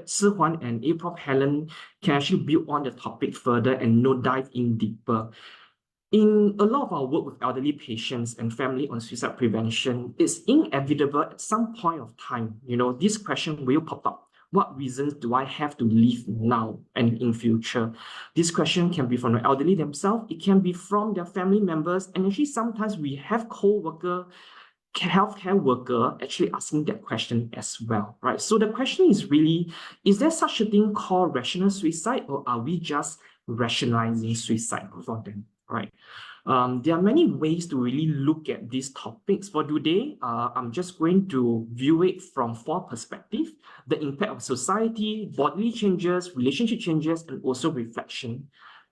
that Si-Huan and Prof. Helen can actually build on the topic further and dive in deeper. In a lot of our work with elderly patients and family on suicide prevention, it's inevitable at some point of time, this question will pop up. What reasons do I have to leave now and in future? This question can be from the elderly themselves. It can be from their family members. And actually, sometimes we have co-worker, healthcare worker actually asking that question as well, right? So the question is really, is there such a thing called rational suicide, or are we just rationalizing suicide for them, right? There are many ways to really look at these topics. For today, I'm just going to view it from 4 perspectives: the impact of society, bodily changes, relationship changes, and also reflection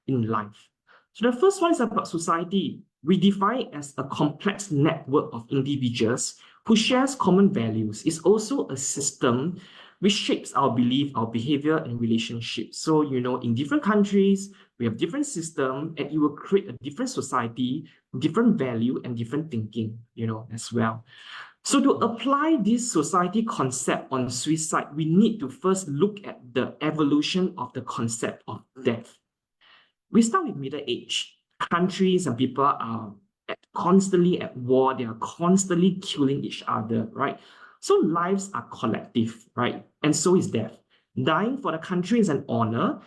in life. So the first one is about society. We define it as a complex network of individuals who shares common values. It's also a system which shapes our belief, our behavior, and relationships. So, in different countries, we have different systems, and it will create a different society, different value, and different thinking, as well. So to apply this society concept on suicide, we need to first look at the evolution of the concept of death. We start with middle age. Countries and people are constantly at war. They are constantly killing each other, right? So lives are collective, right? And so is death. Dying for the country is an honor.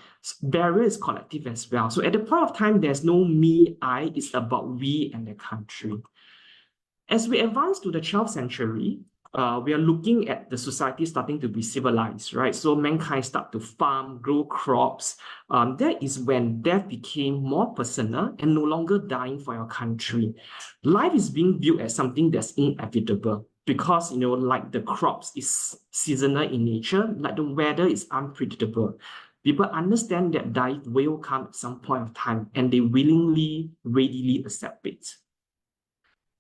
Burial is collective as well. So at the point of time, there's no me, I. It's about we and the country. As we advance to the 12th century, we are looking at the society starting to be civilized, right? So mankind start to farm, grow crops. That is when death became more personal and no longer dying for your country. Life is being viewed as something that's inevitable because, like the crops is seasonal in nature, like the weather is unpredictable. People understand that death will come at some point of time, and they willingly, readily accept it.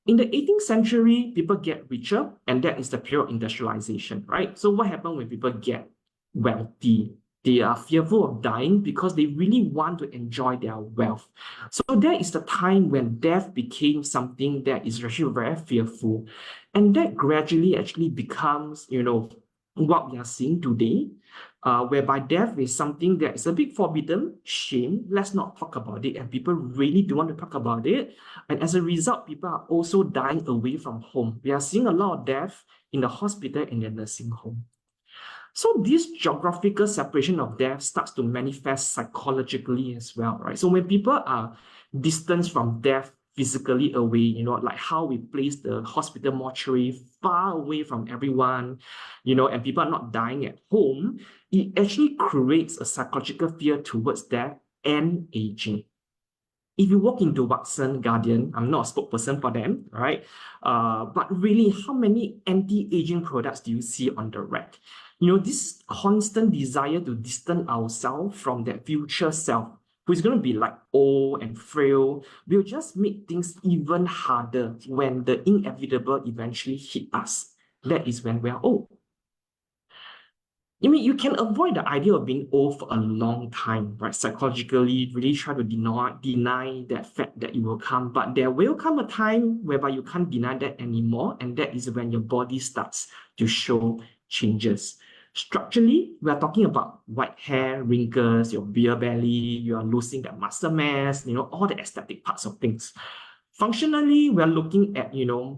In the 18th century, people get richer, and that is the period of industrialization, right? So what happens when people get wealthy? They are fearful of dying because they really want to enjoy their wealth. So that is the time when death became something that is actually very fearful. And that gradually actually becomes, what we are seeing today, whereby death is something that is a bit forbidden, shame, let's not talk about it, and people really don't want to talk about it. And as a result, people are also dying away from home. We are seeing a lot of death in the hospital and the nursing home. So this geographical separation of death starts to manifest psychologically as well, right? So when people are distanced from death physically away, like how we place the hospital mortuary far away from everyone, and people are not dying at home, it actually creates a psychological fear towards death and aging. If you walk into Watson, Guardian, I'm not a spokesperson for them, right? But really, how many anti-aging products do you see on the rack? This constant desire to distance ourselves from that future self, who is going to be like old and frail, will just make things even harder when the inevitable eventually hit us. That is when we are old. You can avoid the idea of being old for a long time, right? Psychologically, really try to deny that fact that it will come. But there will come a time whereby you can't deny that anymore. And that is when your body starts to show changes. Structurally, we are talking about white hair, wrinkles, your beer belly, you are losing that muscle mass, all the aesthetic parts of things. Functionally, we are looking at,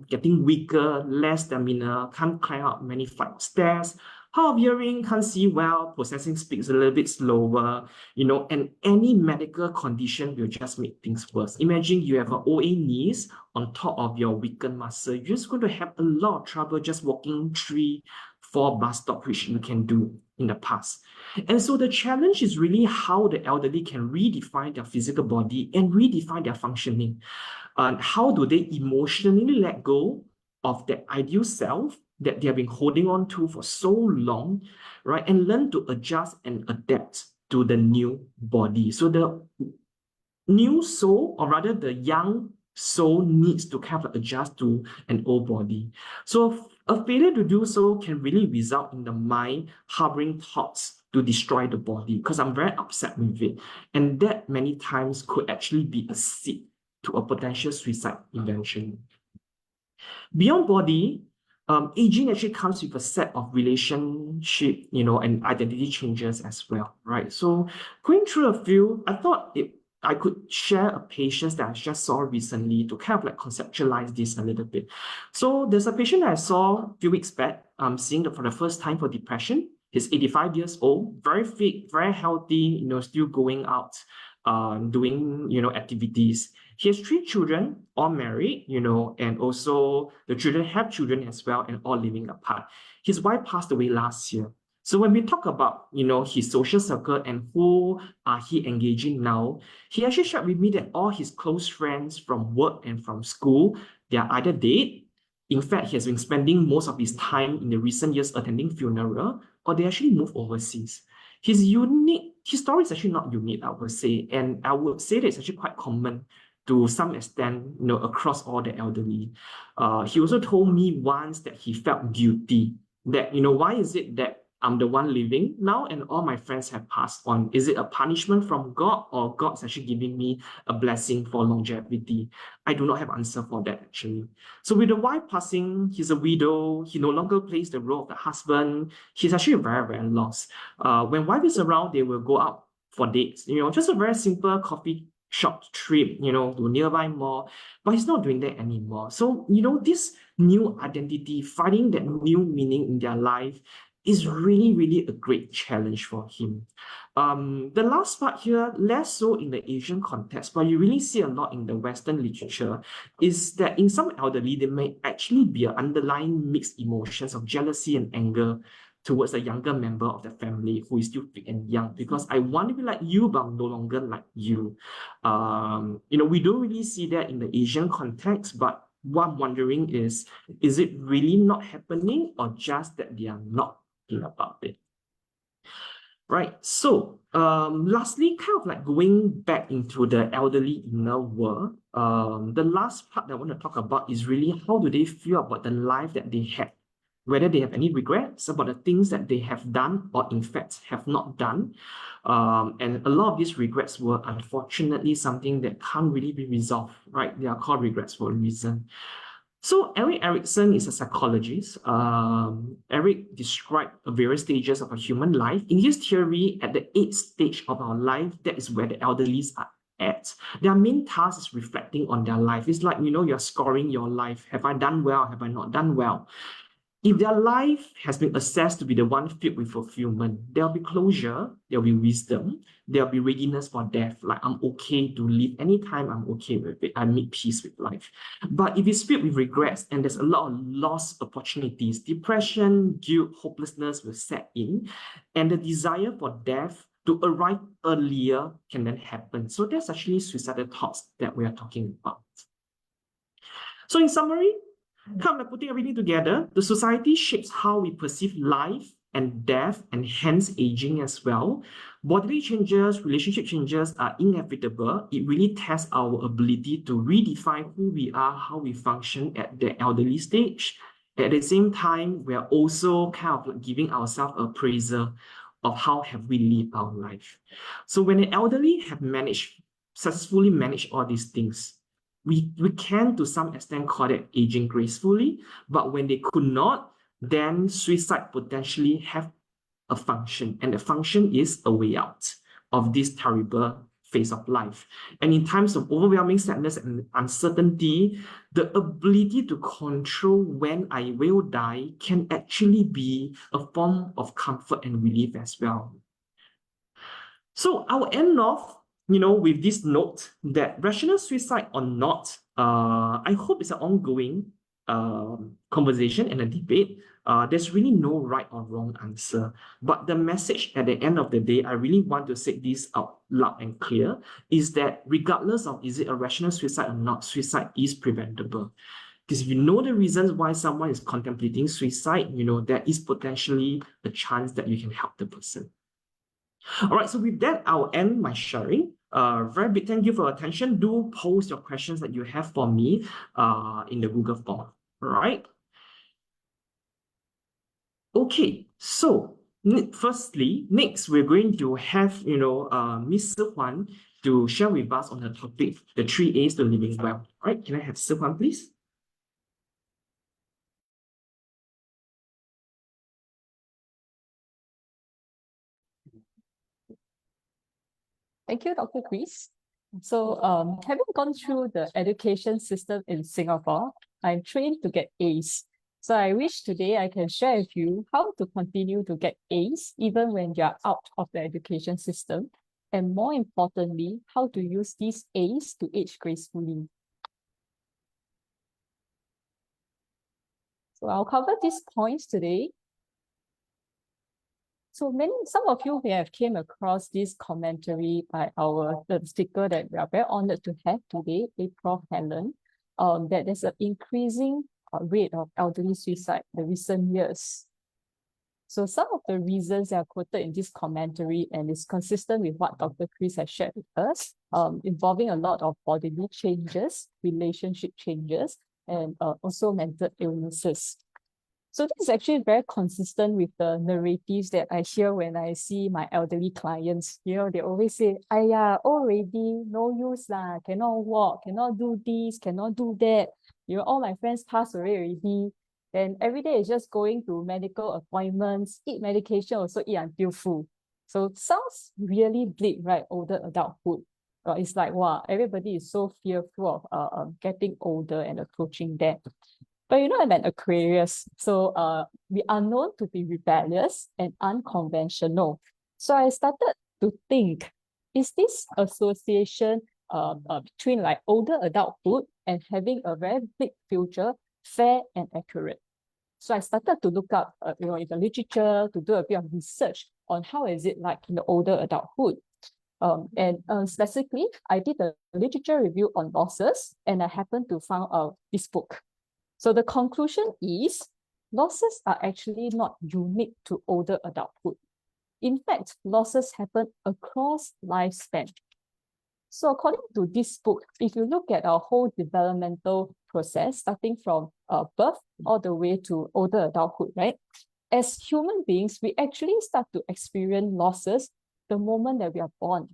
getting weaker, less stamina, can't climb up many flight of stairs, hard of hearing, can't see well, processing speeds a little bit slower, and any medical condition will just make things worse. Imagine you have an OA knees on top of your weakened muscle. You're just going to have a lot of trouble just walking 3-4 bus stops, which you can do in the past. And so the challenge is really how the elderly can redefine their physical body and redefine their functioning. How do they emotionally let go of that ideal self that they have been holding on to for so long, right? And learn to adjust and adapt to the new body. So the new soul, or rather the young soul, needs to kind of adjust to an old body. So a failure to do so can really result in the mind harboring thoughts to destroy the body, because I'm very upset with it. And that many times could actually be a seed to a potential suicide eventually. Beyond body, aging actually comes with a set of relationship, and identity changes as well, right? So going through a few, I thought I could share a patient that I just saw recently to kind of like conceptualize this a little bit. So there's a patient that I saw a few weeks back, seeing for the first time for depression. He's 85 years old, very fit, very healthy, still going out, doing, activities. He has 3 children, all married, and also the children have children as well and all living apart. His wife passed away last year. So when we talk about, his social circle and who are he engaging now, he actually shared with me that all his close friends from work and from school, they are either dead. In fact, he has been spending most of his time in the recent years attending funeral, or they actually moved overseas. His story is actually not unique, I would say, and I would say that it's actually quite common to some extent, across all the elderly. He also told me once that he felt guilty, that, why is it that I'm the one living now and all my friends have passed on? Is it a punishment from God, or God's actually giving me a blessing for longevity? I do not have an answer for that, actually. So with the wife passing, he's a widow. He no longer plays the role of the husband. He's actually very, very lost. When wife is around, they will go out for dates, just a very simple coffee shop trip, to nearby mall, but he's not doing that anymore. So, this new identity, finding that new meaning in their life is really, really a great challenge for him. The last part here, less so in the Asian context, but you really see a lot in the Western literature, is that in some elderly, there may actually be an underlying mixed emotions of jealousy and anger towards a younger member of the family who is still fit and young, because I want to be like you, but I'm no longer like you. We don't really see that in the Asian context, but what I'm wondering is it really not happening, or just that they are not thinking about it? Right. So, lastly, kind of like going back into the elderly inner world, the last part that I want to talk about is really how do they feel about the life that they had, whether they have any regrets about the things that they have done or in fact have not done. And a lot of these regrets were unfortunately something that can't really be resolved, right? They are called regrets for a reason. So Erik Erikson is a psychologist. Erik described various stages of a human life. In his theory, at the 8th stage of our life, that is where the elderlies are at. Their main task is reflecting on their life. It's like, you're scoring your life. Have I done well? Have I not done well? If their life has been assessed to be the one filled with fulfillment, there'll be closure, there'll be wisdom, there'll be readiness for death. Like, I'm okay to live anytime, I'm okay with it. I make peace with life. But if it's filled with regrets and there's a lot of lost opportunities, depression, guilt, hopelessness will set in, and the desire for death to arrive earlier can then happen. So that's actually suicidal thoughts that we are talking about. So in summary, kind of putting everything together, the society shapes how we perceive life and death, and hence aging as well. Bodily changes, relationship changes are inevitable. It really tests our ability to redefine who we are, how we function at the elderly stage. At the same time, we are also kind of like giving ourselves appraisal of how have we lived our life. So when the elderly have successfully managed all these things, we can to some extent call it aging gracefully, but when they could not, then suicide potentially have a function, and the function is a way out of this terrible phase of life. And in times of overwhelming sadness and uncertainty, the ability to control when I will die can actually be a form of comfort and relief as well. So I'll end off with this note that rational suicide or not, I hope it's an ongoing conversation and a debate. There's really no right or wrong answer. But the message at the end of the day, I really want to say this out loud and clear, is that regardless of is it a rational suicide or not, suicide is preventable. Because if you know the reasons why someone is contemplating suicide, there is potentially a chance that you can help the person. All right, so with that, I'll end my sharing. Very big thank you for your attention. Do post your questions that you have for me in the Google form. All right. Okay, so firstly, next we're going to have Miss Huan to share with us on the topic, the 3 A's to living well. All right, can I have Huan, please? Thank you, Dr. Chris. So, having gone through the education system in Singapore, I'm trained to get A's. So I wish today I can share with you how to continue to get A's even when you're out of the education system, and more importantly, how to use these A's to age gracefully. So I'll cover these points today. So some of you may have came across this commentary by the speaker that we are very honored to have today, Prof. Helen, that there's an increasing rate of elderly suicide in the recent years. So some of the reasons that are quoted in this commentary and is consistent with what Dr. Chris has shared with us, involving a lot of bodily changes, relationship changes, and also mental illnesses. So this is actually very consistent with the narratives that I hear when I see my elderly clients. You know, they always say, "Aiya, already no use lah, cannot walk, cannot do this, cannot do that. You know, all my friends passed away already. And every day is just going to medical appointments, eat medication, also eat until full." So sounds really bleak, right? Older adulthood. It's like, wow, everybody is so fearful of getting older and approaching that. But you know, I'm an Aquarius, so we are known to be rebellious and unconventional. So I started to think, is this association between like older adulthood and having a very big future fair and accurate? So I started to look up, in the literature to do a bit of research on how is it like in the older adulthood. Specifically, I did a literature review on losses, and I happened to find this book. So the conclusion is losses are actually not unique to older adulthood. In fact, losses happen across lifespan. So according to this book, if you look at our whole developmental process, starting from birth all the way to older adulthood, right? As human beings, we actually start to experience losses the moment that we are born.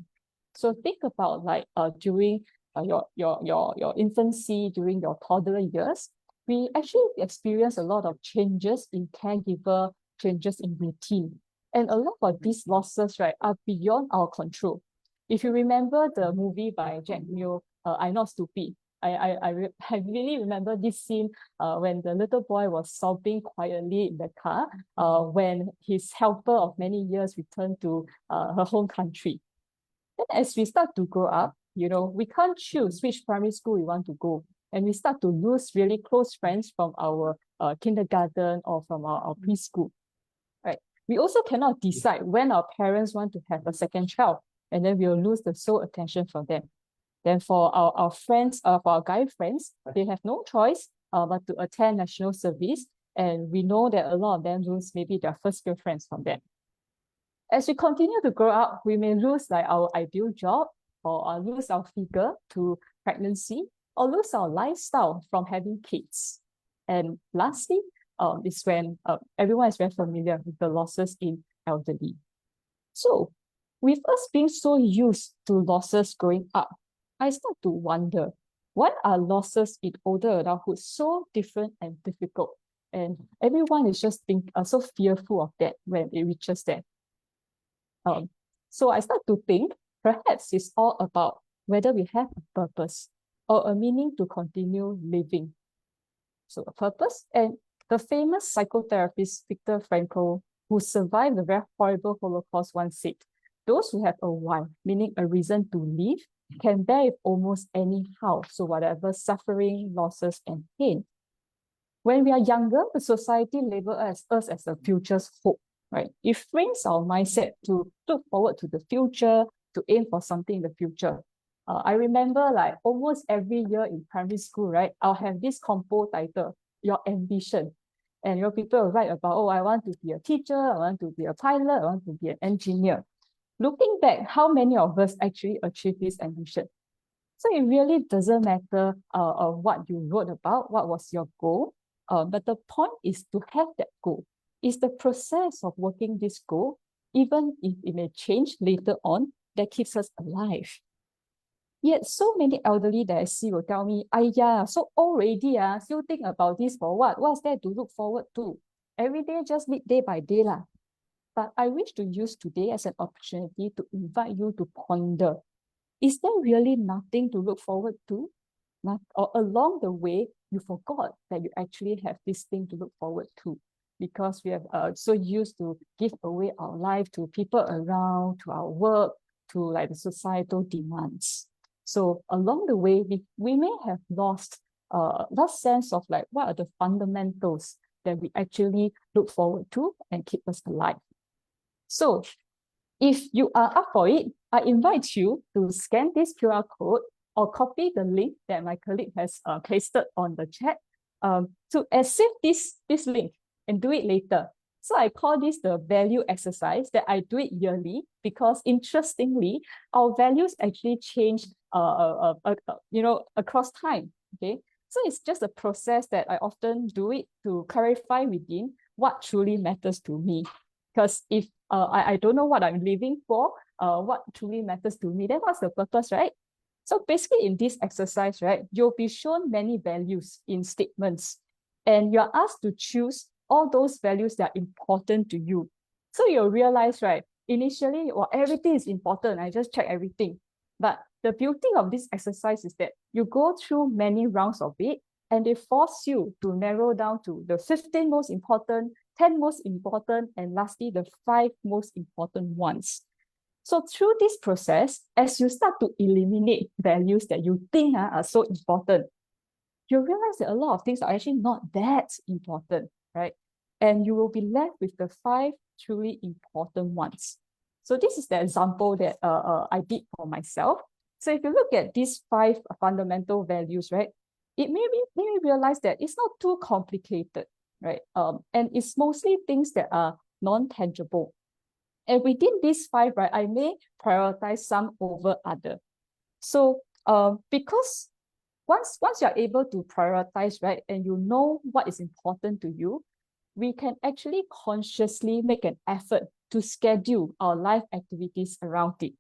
So think about like during your infancy, during your toddler years, we actually experience a lot of changes in caregiver, changes in routine. And a lot of these losses, right, are beyond our control. If you remember the movie by Jack Neo, I'm Not Stupid, I really remember this scene when the little boy was sobbing quietly in the car when his helper of many years returned to her home country. Then as we start to grow up, you know, we can't choose which primary school we want to go. And we start to lose really close friends from our kindergarten or from our preschool, right? We also cannot decide when our parents want to have a second child, and then we'll lose the sole attention from them. Then for our friends, for our guy friends, they have no choice but to attend national service. And we know that a lot of them lose maybe their first girlfriends from them. As we continue to grow up, we may lose like our ideal job, or lose our figure to pregnancy, or lose our lifestyle from having kids. And lastly, is when everyone is very familiar with the losses in elderly. So with us being so used to losses growing up, I start to wonder, why are losses in older adulthood so different and difficult? And everyone is just so fearful of that when it reaches that. So I start to think, perhaps it's all about whether we have a purpose or a meaning to continue living. So a purpose. And the famous psychotherapist Viktor Frankl, who survived the very horrible Holocaust, once said, those who have a why, meaning a reason to live, can bear it almost anyhow. So whatever suffering, losses, and pain. When we are younger, the society labels us as the future's hope, right? It frames our mindset to look forward to the future, to aim for something in the future. I remember like almost every year in primary school, right? I'll have this compo title, Your Ambition. And your people will write about, oh, I want to be a teacher, I want to be a pilot, I want to be an engineer. Looking back, how many of us actually achieve this ambition? So it really doesn't matter what you wrote about, what was your goal, but the point is to have that goal. It's the process of working this goal, even if it may change later on, that keeps us alive. Yet so many elderly that I see will tell me, "Aiya, so already still think about this for what? What's there to look forward to? Every day just live day by day lah." But I wish to use today as an opportunity to invite you to ponder, is there really nothing to look forward to? Or along the way, you forgot that you actually have this thing to look forward to, because we have so used to give away our life to people around, to our work, to like the societal demands. So along the way, we may have lost that sense of like, what are the fundamentals that we actually look forward to and keep us alive. So if you are up for it, I invite you to scan this QR code or copy the link that my colleague has pasted on the chat to save this link and do it later. So I call this the value exercise, that I do it yearly, because interestingly, our values actually change across time. Okay, so it's just a process that I often do it to clarify within what truly matters to me. Because if I don't know what I'm living for, what truly matters to me, then what's the purpose, right? So basically in this exercise, right, you'll be shown many values in statements, and you're asked to choose all those values that are important to you. So you'll realize, right, initially, well, everything is important. I just check everything. But the beauty of this exercise is that you go through many rounds of it, and they force you to narrow down to the 15 most important, 10 most important, and lastly, the 5 most important ones. So through this process, as you start to eliminate values that you think are so important, you realize that a lot of things are actually not that important, right? And you will be left with the 5 truly important ones. So this is the example that I did for myself. So if you look at these 5 fundamental values, right, it made me realize that it's not too complicated, right? And it's mostly things that are non-tangible. And within these 5, right, I may prioritize some over other. So because once you're able to prioritize, right, and you know what is important to you, we can actually consciously make an effort to schedule our life activities around it.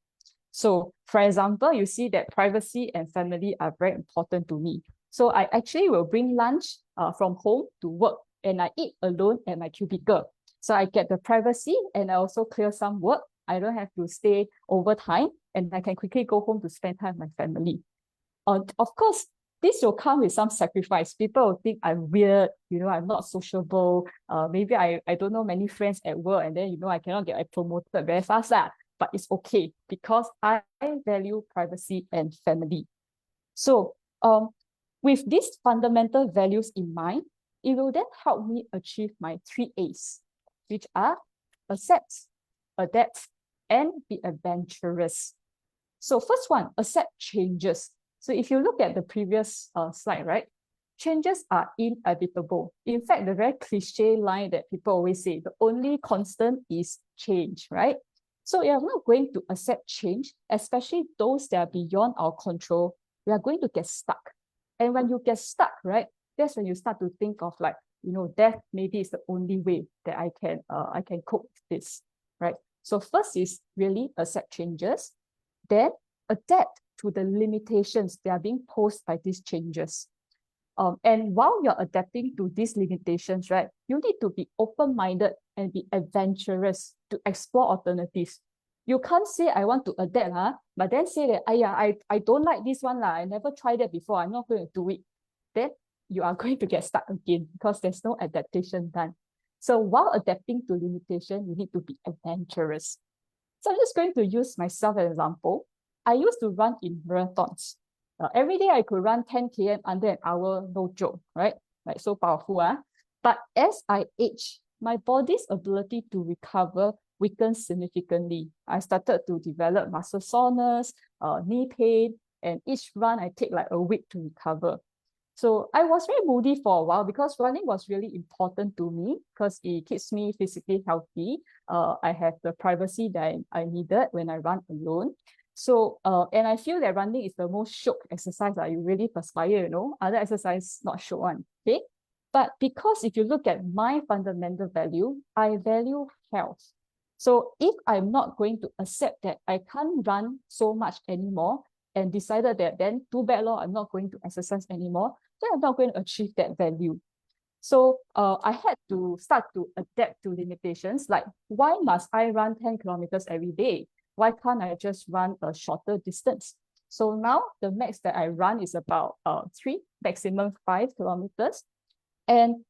So for example, you see that privacy and family are very important to me. So I actually will bring lunch from home to work, and I eat alone at my cubicle. So I get the privacy, and I also clear some work. I don't have to stay overtime, and I can quickly go home to spend time with my family. Of course, this will come with some sacrifice. People will think I'm weird, I'm not sociable. Maybe I don't know many friends at work, and then, I cannot get promoted very fast. But it's okay, because I value privacy and family. So with these fundamental values in mind, it will then help me achieve my 3 A's, which are accept, adapt, and be adventurous. So first one, accept changes. So if you look at the previous slide, right, changes are inevitable. In fact, the very cliche line that people always say, the only constant is change, right? So you're not going to accept change, especially those that are beyond our control. We are going to get stuck. And when you get stuck, right, that's when you start to think of like, death maybe is the only way that I can cope with this, right? So first is really accept changes, then adapt to the limitations that are being posed by these changes. And while you're adapting to these limitations, right, you need to be open-minded and be adventurous to explore alternatives. You can't say, I want to adapt, but then say that, I don't like this one, I never tried that before, I'm not going to do it. Then you are going to get stuck again, because there's no adaptation done. So while adapting to limitation, you need to be adventurous. So I'm just going to use myself as an example. I used to run in marathons. Every day I could run 10 km under an hour, no joke, right? Like, so powerful. But as I age, my body's ability to recover weakened significantly. I started to develop muscle soreness, knee pain, and each run I take like a week to recover. So I was very moody for a while, because running was really important to me, because it keeps me physically healthy. I have the privacy that I needed when I run alone. So, and I feel that running is the most shook exercise. You really perspire, other exercise not shook one, okay? But because if you look at my fundamental value, I value health. So if I'm not going to accept that I can't run so much anymore, and decided that then too bad, I'm not going to exercise anymore, then I'm not going to achieve that value. So I had to start to adapt to limitations, like why must I run 10 kilometers every day? Why can't I just run a shorter distance? So now the max that I run is about 3, maximum 5 kilometers. And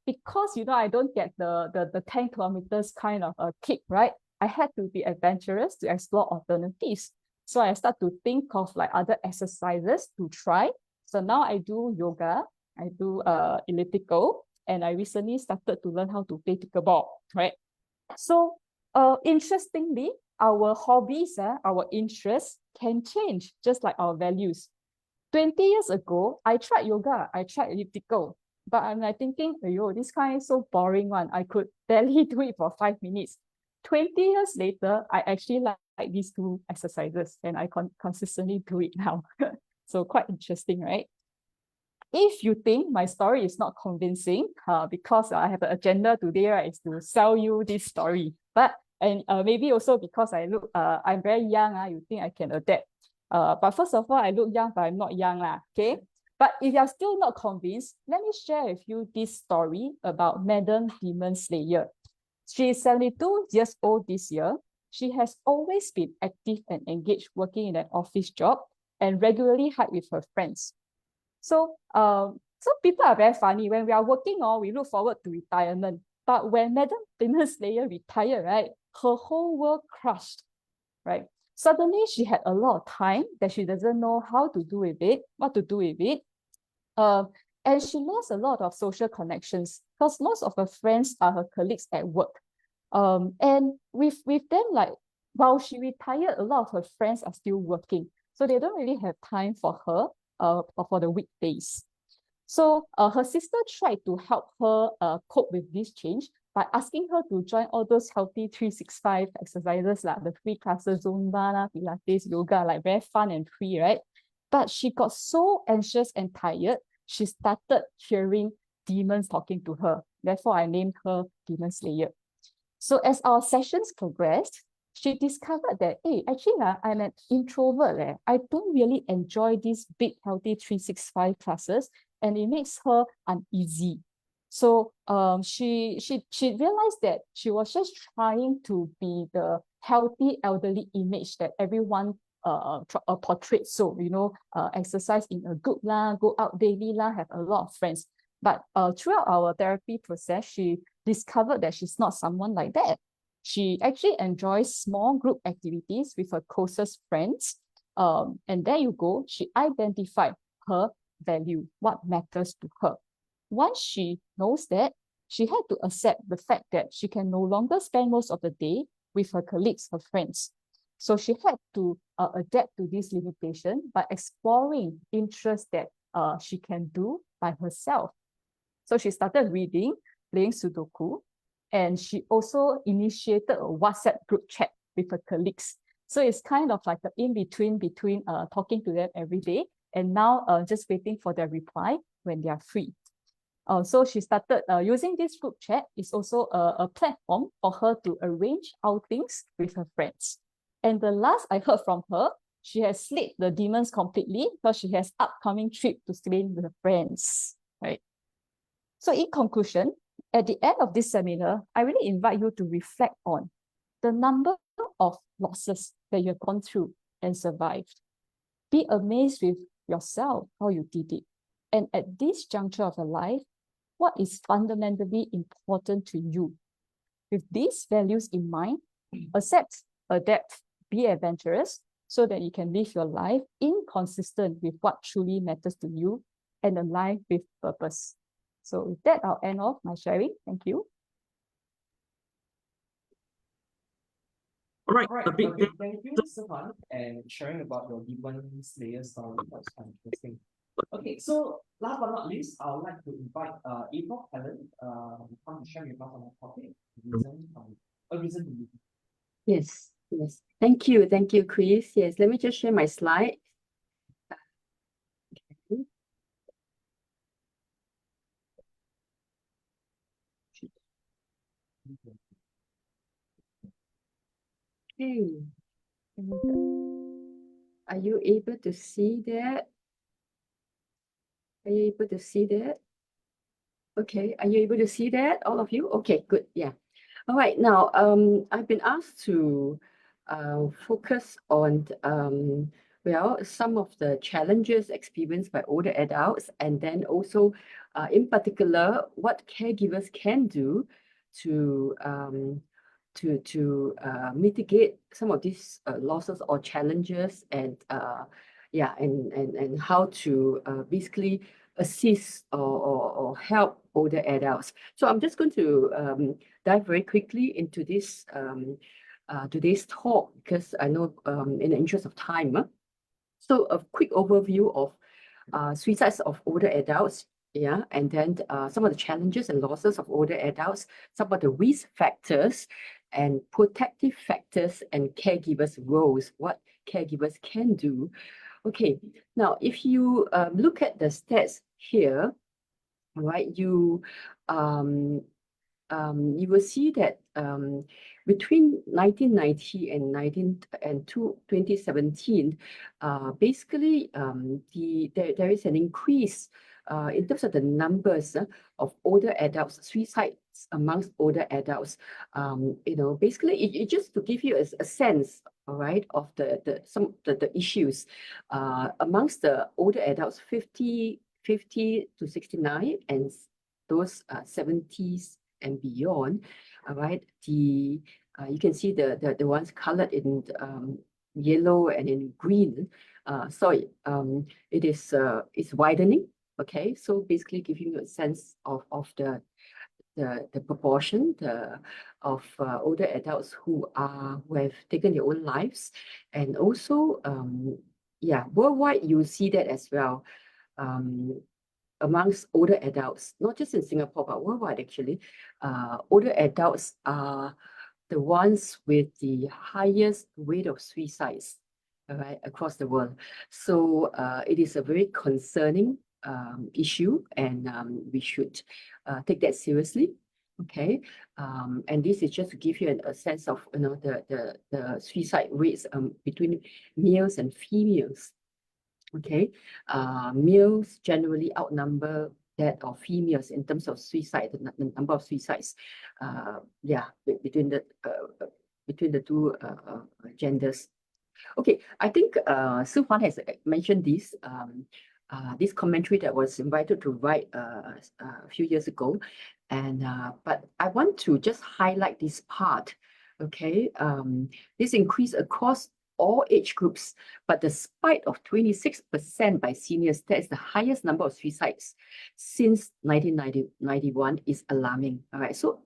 because I don't get the 10 kilometers kind of a kick, right? I had to be adventurous to explore alternatives. So I start to think of like other exercises to try. So now I do yoga, I do elliptical, and I recently started to learn how to play pickleball, right? So interestingly, our hobbies, our interests can change just like our values. 20 years ago, I tried yoga, I tried elliptical, but I'm like thinking, "Ayo, this kind is so boring one. I could barely do it for 5 minutes." 20 years later, I actually like these two exercises and I consistently do it now. So quite interesting, right? If you think my story is not convincing, because I have an agenda today, right, is to sell you this story. And maybe also because I'm very young, you think I can adapt. But first of all, I look young, but I'm not young, okay? But if you're still not convinced, let me share with you this story about Madam Demon Slayer. She is 72 years old this year. She has always been active and engaged working in an office job and regularly hike with her friends. So people are very funny. When we are working we look forward to retirement. But when Madam Demon Slayer retired, right, her whole world crushed, right? Suddenly she had a lot of time that she doesn't know how to do with it, what to do with it. And she lost a lot of social connections because most of her friends are her colleagues at work. And with them, like while she retired, a lot of her friends are still working. So they don't really have time for her for the weekdays. So her sister tried to help her cope with this change by asking her to join all those healthy 365 exercises, like the free classes, Zumba, Pilates, yoga, like very fun and free, right? But she got so anxious and tired, she started hearing demons talking to her. Therefore, I named her Demon Slayer. So as our sessions progressed, she discovered that, hey, actually, I'm an introvert. I don't really enjoy these big, healthy 365 classes, and it makes her uneasy. So she realized that she was just trying to be the healthy elderly image that everyone portrayed. So, exercise in a group, go out daily, have a lot of friends. But throughout our therapy process, she discovered that she's not someone like that. She actually enjoys small group activities with her closest friends. And there you go, she identified her value, what matters to her. Once she knows that, she had to accept the fact that she can no longer spend most of the day with her colleagues, her friends. So she had to adapt to this limitation by exploring interests that she can do by herself. So she started reading, playing Sudoku, and she also initiated a WhatsApp group chat with her colleagues. So it's kind of like the in-between between talking to them every day and now just waiting for their reply when they are free. So she started using this group chat. It's also a platform for her to arrange outings with her friends. And the last I heard from her, she has slayed the demons completely because she has upcoming trip to Spain with her friends, right? So in conclusion, at the end of this seminar, I really invite you to reflect on the number of losses that you have gone through and survived. Be amazed with yourself, how you did it. And at this juncture of your life, what is fundamentally important to you? With these values in mind, accept, adapt, be adventurous so that you can live your life inconsistent with what truly matters to you and a life with purpose. So with that, I'll end off my sharing. Thank you. All right, a big thank you, Stefan, and sharing about your Demon Slayer story. That's quite interesting. Okay, so last but not least, I would like to invite April Helen come to share with us on the topic. A reason to live. Yes. Thank you, Chris. Yes, let me just share my slide. Okay. Are you able to see that? Are you able to see that? Okay, are you able to see that, all of you? Okay, good. Yeah. All right. Now, I've been asked to focus on well, some of the challenges experienced by older adults, and then also, in particular, what caregivers can do to mitigate some of these losses or challenges, and yeah, and how to basically assist or help older adults. So I'm just going to dive very quickly into this today's talk, because I know in the interest of time. So a quick overview of suicides of older adults, yeah, and then some of the challenges and losses of older adults, some of the risk factors and protective factors and caregivers' roles, what caregivers can do. Okay, now if you look at the stats here, all right, you will see that between 1990 and 2017, basically there is an increase in terms of the numbers of older adults, suicides amongst older adults. You know, basically it just to give you a sense, all right, of the issues amongst the older adults 50 to 69 and those 70s and beyond. All right, you can see the ones colored in yellow and in green. Sorry, it is it's widening. Okay, so basically giving you a sense of the proportion of older adults who have taken their own lives, and also yeah, worldwide you see that as well. Amongst older adults, not just in Singapore, but worldwide actually, older adults are the ones with the highest rate of suicides, all right, across the world. So it is a very concerning issue, and we should take that seriously. Okay, and this is just to give you a sense of, you know, the suicide rates between males and females. Okay, males generally outnumber that of females in terms of suicide, the number of suicides. Yeah, between the two genders. Okay, I think Su Huan has mentioned this this commentary that was invited to write a few years ago, and but I want to just highlight this part. Okay, this increase across all age groups, but the spike of 26% by seniors, that is the highest number of suicides since 1991, is alarming. All right, so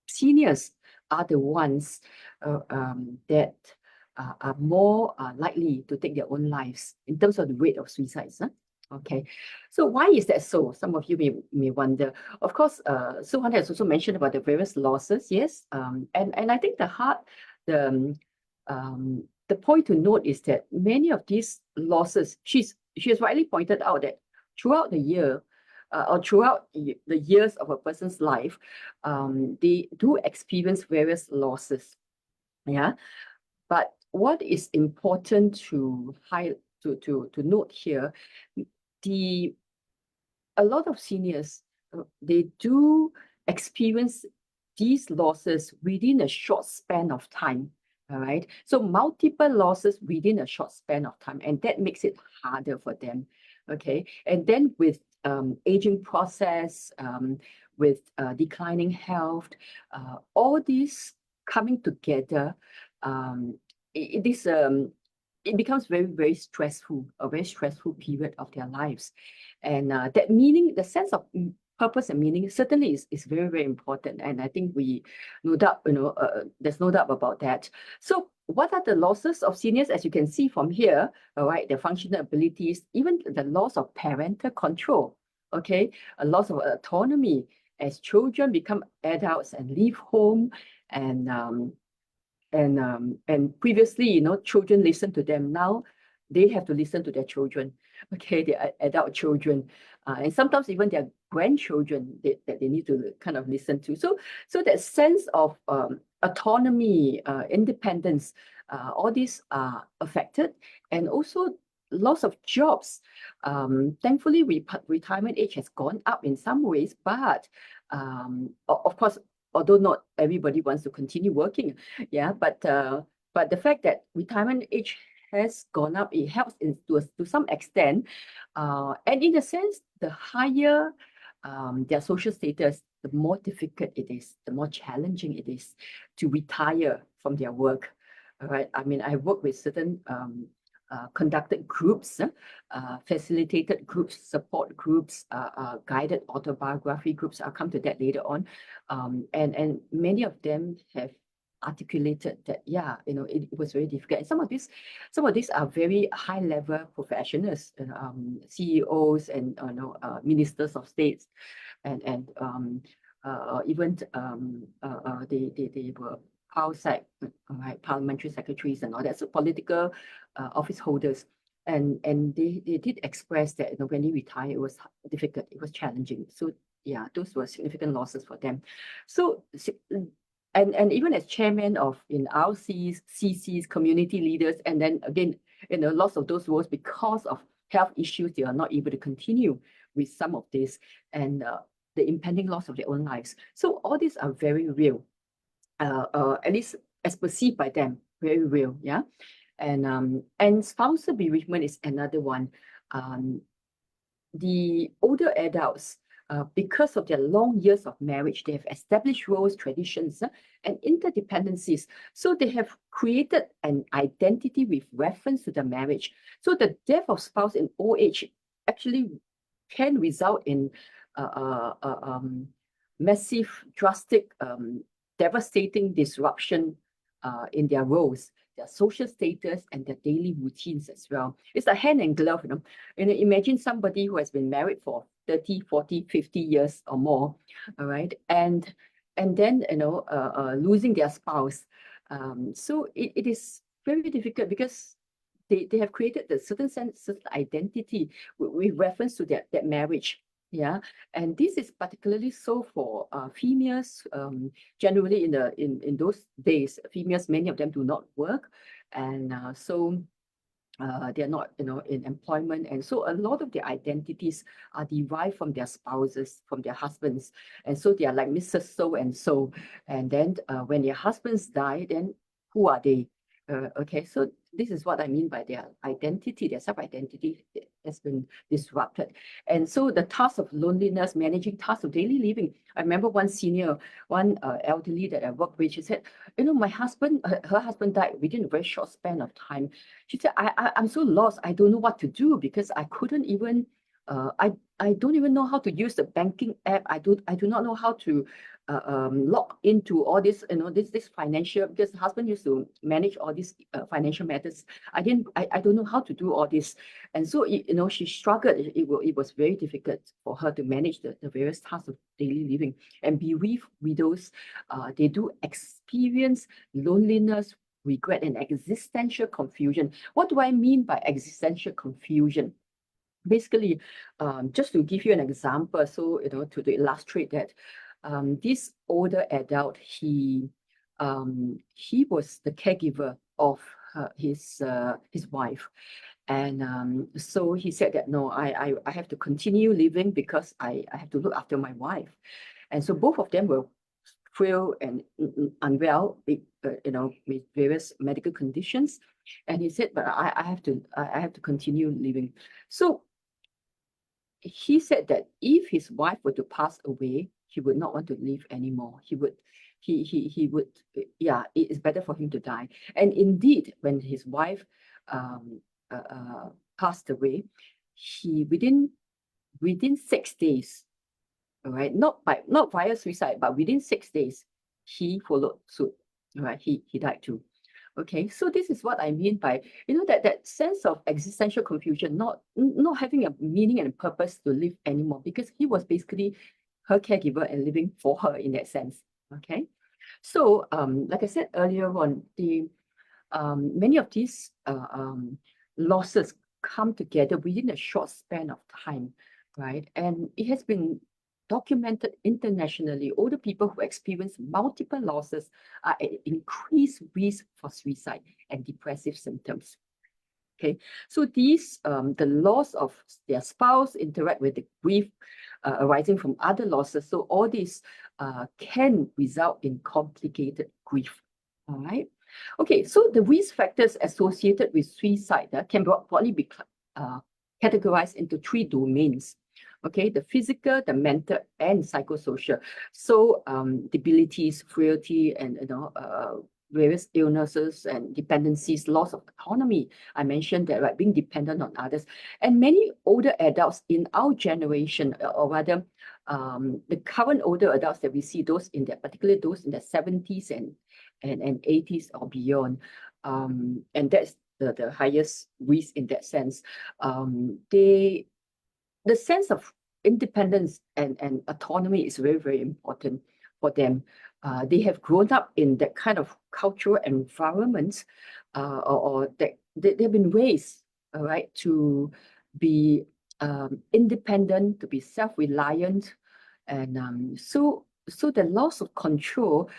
seniors are the ones that are more likely to take their own lives in terms of the rate of suicides. Huh? Okay, so why is that so? Some of you may wonder. Of course, Su Huan has also mentioned about the various losses, yes, and I think the point to note is that many of these losses, she has rightly pointed out that throughout the year, or throughout the years of a person's life, they do experience various losses. Yeah, but what is important to note here, a lot of seniors, they do experience these losses within a short span of time. All right, so multiple losses within a short span of time, and that makes it harder for them. Okay, and then with aging process, with declining health, all these coming together, it becomes very, very stressful, a very stressful period of their lives. And that meaning, the sense of purpose and meaning certainly is very, very important. And I think no doubt, there's no doubt about that. So what are the losses of seniors? As you can see from here, all right, their functional abilities, even the loss of parental control, okay, a loss of autonomy as children become adults and leave home, and previously, children listen to them. Now they have to listen to their children, okay, their adult children, and sometimes even their grandchildren that they need to kind of listen to. So that sense of autonomy, independence, all these are affected, and also loss of jobs. Thankfully, retirement age has gone up in some ways, but of course, although not everybody wants to continue working, yeah, but the fact that retirement age has gone up, it helps to some extent. And in a sense, the higher their social status, the more difficult it is, the more challenging it is to retire from their work. All right. I mean, I work with certain conducted groups, facilitated groups, support groups, guided autobiography groups. I'll come to that later on. And many of them have articulated that, yeah, it was very difficult. And some of these are very high level professionals, CEOs and ministers of states, and even they were parliamentary secretaries and all that, so political office holders. And they did express that when they retired, it was difficult, it was challenging. So yeah, those were significant losses for them. So and even as chairman of in RCs, CCs, community leaders, and then again, lots of those roles, because of health issues, they are not able to continue with some of this, and the impending loss of their own lives. So all these are very real, at least as perceived by them, very real, yeah. And spousal bereavement is another one. The older adults, because of their long years of marriage, they have established roles, traditions, and interdependencies. So they have created an identity with reference to the marriage. So the death of spouse in old age actually can result in massive, drastic, devastating disruption in their roles, their social status, and their daily routines as well. It's a hand and glove, imagine somebody who has been married for 30, 40, 50 years or more, all right, and then losing their spouse. So it is very difficult, because they have created a certain sense of identity with reference to that marriage. Yeah, and this is particularly so for females. Generally, in those days, females, many of them do not work, and so they're not in employment, and so a lot of their identities are derived from their spouses, from their husbands, and so they are like Mrs. So and so, and then when their husbands die, then who are they? Okay, so this is what I mean by their identity, their self-identity has been disrupted. And so the task of loneliness, managing tasks of daily living. I remember one elderly that I worked with, she said, my husband, her husband died within a very short span of time. She said, I'm so lost. I don't know what to do, because I couldn't even, I don't even know how to use the banking app. I do not know how to log into all this, this financial, because the husband used to manage all these financial matters. I don't know how to do all this. And so, she struggled. It was very difficult for her to manage the various tasks of daily living. And bereaved widows, they do experience loneliness, regret, and existential confusion. What do I mean by existential confusion? Basically, just to give you an example, so to illustrate that, this older adult, he was the caregiver of his wife, and so he said that, no, I have to continue living because I have to look after my wife, and so both of them were frail and unwell, with various medical conditions, and he said, but I have to continue living. So he said that if his wife were to pass away, he would not want to live anymore. He would, yeah, it is better for him to die. And indeed, when his wife passed away, he within 6 days, all right, not via suicide, but within 6 days, he followed suit. All right, he died too. Okay, so this is what I mean by, that sense of existential confusion, not having a meaning and a purpose to live anymore, because he was basically her caregiver and living for her in that sense. Okay, so like I said earlier on, the many of these losses come together within a short span of time, right? And it has been documented internationally. Older people who experience multiple losses are at increased risk for suicide and depressive symptoms. Okay, so these the loss of their spouse interact with the grief arising from other losses. So all these can result in complicated grief. All right. Okay, so the risk factors associated with suicide can broadly be categorized into 3 domains. Okay, the physical, the mental, and psychosocial. So debilities, frailty, and various illnesses and dependencies, loss of autonomy. I mentioned that, right, being dependent on others. And many older adults in our generation, or rather, the current older adults that we see, those in their, particularly those in their 70s and 80s or beyond, and that's the highest risk in that sense. The sense of independence and autonomy is very, very important for them. They have grown up in that kind of cultural environment, or that they've been raised, all right, to be independent, to be self-reliant, and so the loss of control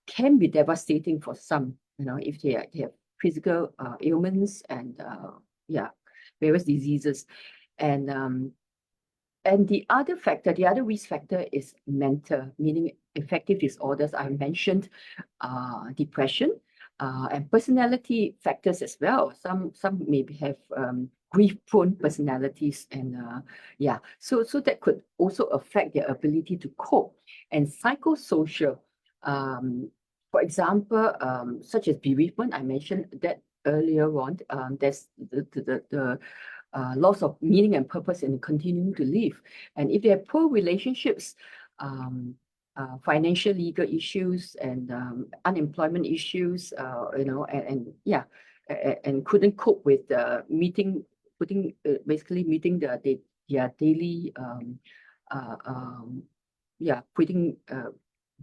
can be devastating for some. If they have physical ailments and various diseases, and the other factor, the other risk factor is mental, meaning affective disorders. I mentioned depression and personality factors as well. Some maybe have grief-prone personalities, and so that could also affect their ability to cope. And psychosocial, for example, such as bereavement, I mentioned that earlier on. There's the loss of meaning and purpose in continuing to live. And if they have poor relationships, financial, legal issues, and unemployment issues, and couldn't cope with basically meeting their daily, putting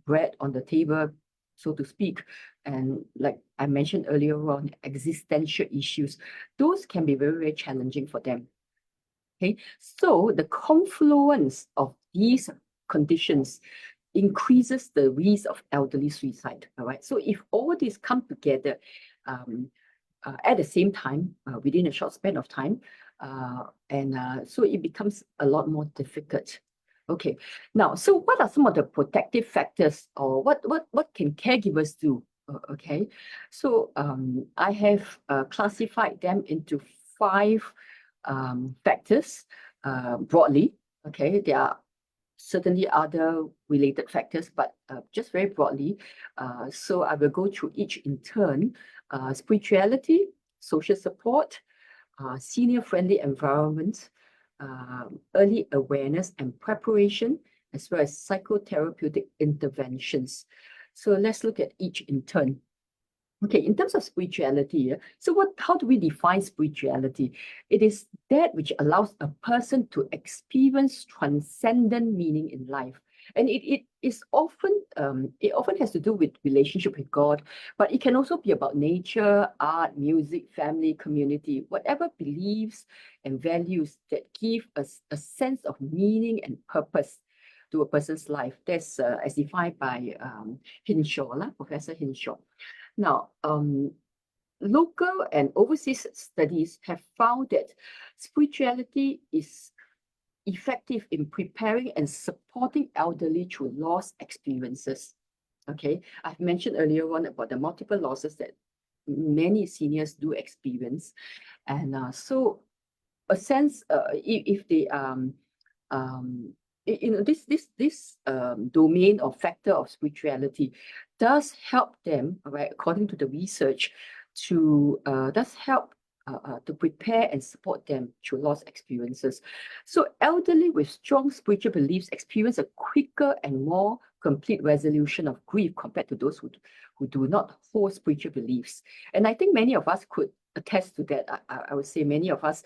bread on the table, so to speak. And like I mentioned earlier on, existential issues, those can be very, very challenging for them. Okay, so the confluence of these conditions increases the risk of elderly suicide. All right, so if all these come together at the same time, within a short span of time, so it becomes a lot more difficult. Okay, now, so what are some of the protective factors, or what can caregivers do? Okay, so I have classified them into 5 factors broadly. Okay, there are certainly other related factors, but just very broadly. So I will go through each in turn. Spirituality, social support, senior-friendly environment, early awareness and preparation, as well as psychotherapeutic interventions. So let's look at each in turn. Okay, in terms of spirituality, so how do we define spirituality? It is that which allows a person to experience transcendent meaning in life. And it often has to do with relationship with God, but it can also be about nature, art, music, family, community, whatever beliefs and values that give us a sense of meaning and purpose to a person's life. That's as defined by Hinshaw, Professor Hinshaw. Now, local and overseas studies have found that spirituality is effective in preparing and supporting elderly through loss experiences. Okay, I've mentioned earlier on about the multiple losses that many seniors do experience, and so a sense, if they this domain or factor of spirituality does help them, right, according to the research, to prepare and support them through loss experiences. So elderly with strong spiritual beliefs experience a quicker and more complete resolution of grief compared to those who do not hold spiritual beliefs. And I think many of us could attest to that. I would say many of us,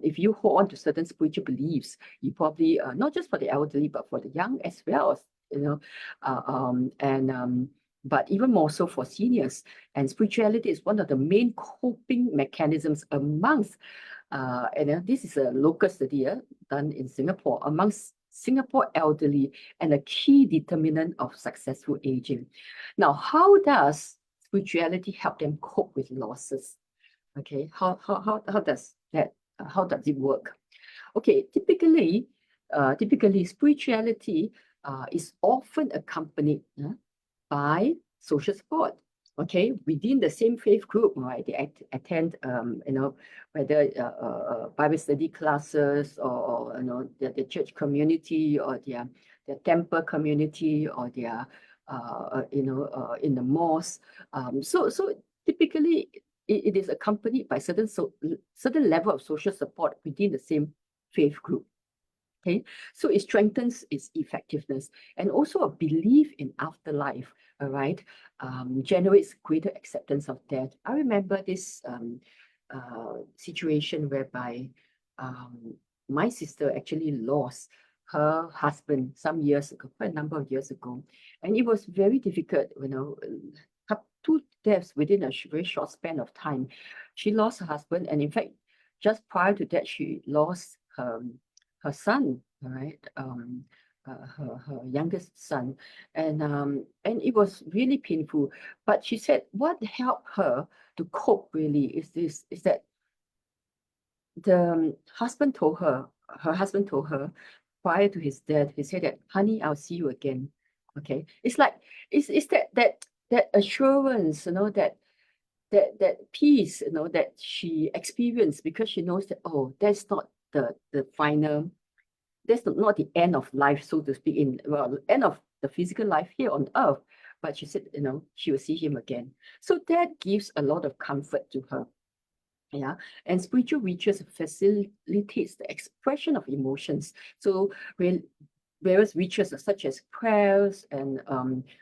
if you hold on to certain spiritual beliefs, you probably, not just for the elderly, but for the young as well, but even more so for seniors. And spirituality is one of the main coping mechanisms amongst, this is a local study done in Singapore, amongst Singapore elderly, and a key determinant of successful aging. Now, how does spirituality help them cope with losses? Okay, how does that how does it work? Okay, typically spirituality is often accompanied by social support. Okay, within the same faith group, right? They attend, whether Bible study classes or the church community or their temple community or their in the mosque. So typically it is accompanied by certain level of social support within the same faith group. Okay, so it strengthens its effectiveness and also a belief in afterlife, all right, generates greater acceptance of death. I remember this situation whereby my sister actually lost her husband some years ago, quite a number of years ago, and it was very difficult, two deaths within a very short span of time. She lost her husband, and in fact, just prior to that, she lost her son, right? Her youngest son, and it was really painful. But she said what helped her to cope really is that the husband told her, her husband told her prior to his death, he said that, honey, I'll see you again. Okay, it's like it's that assurance, that peace, that she experienced, because she knows that, oh, that's not the final, that's not the end of life, so to speak, end of the physical life here on earth. But she said, she will see him again. So that gives a lot of comfort to her. Yeah, and spiritual rituals facilitates the expression of emotions. So various rituals such as prayers and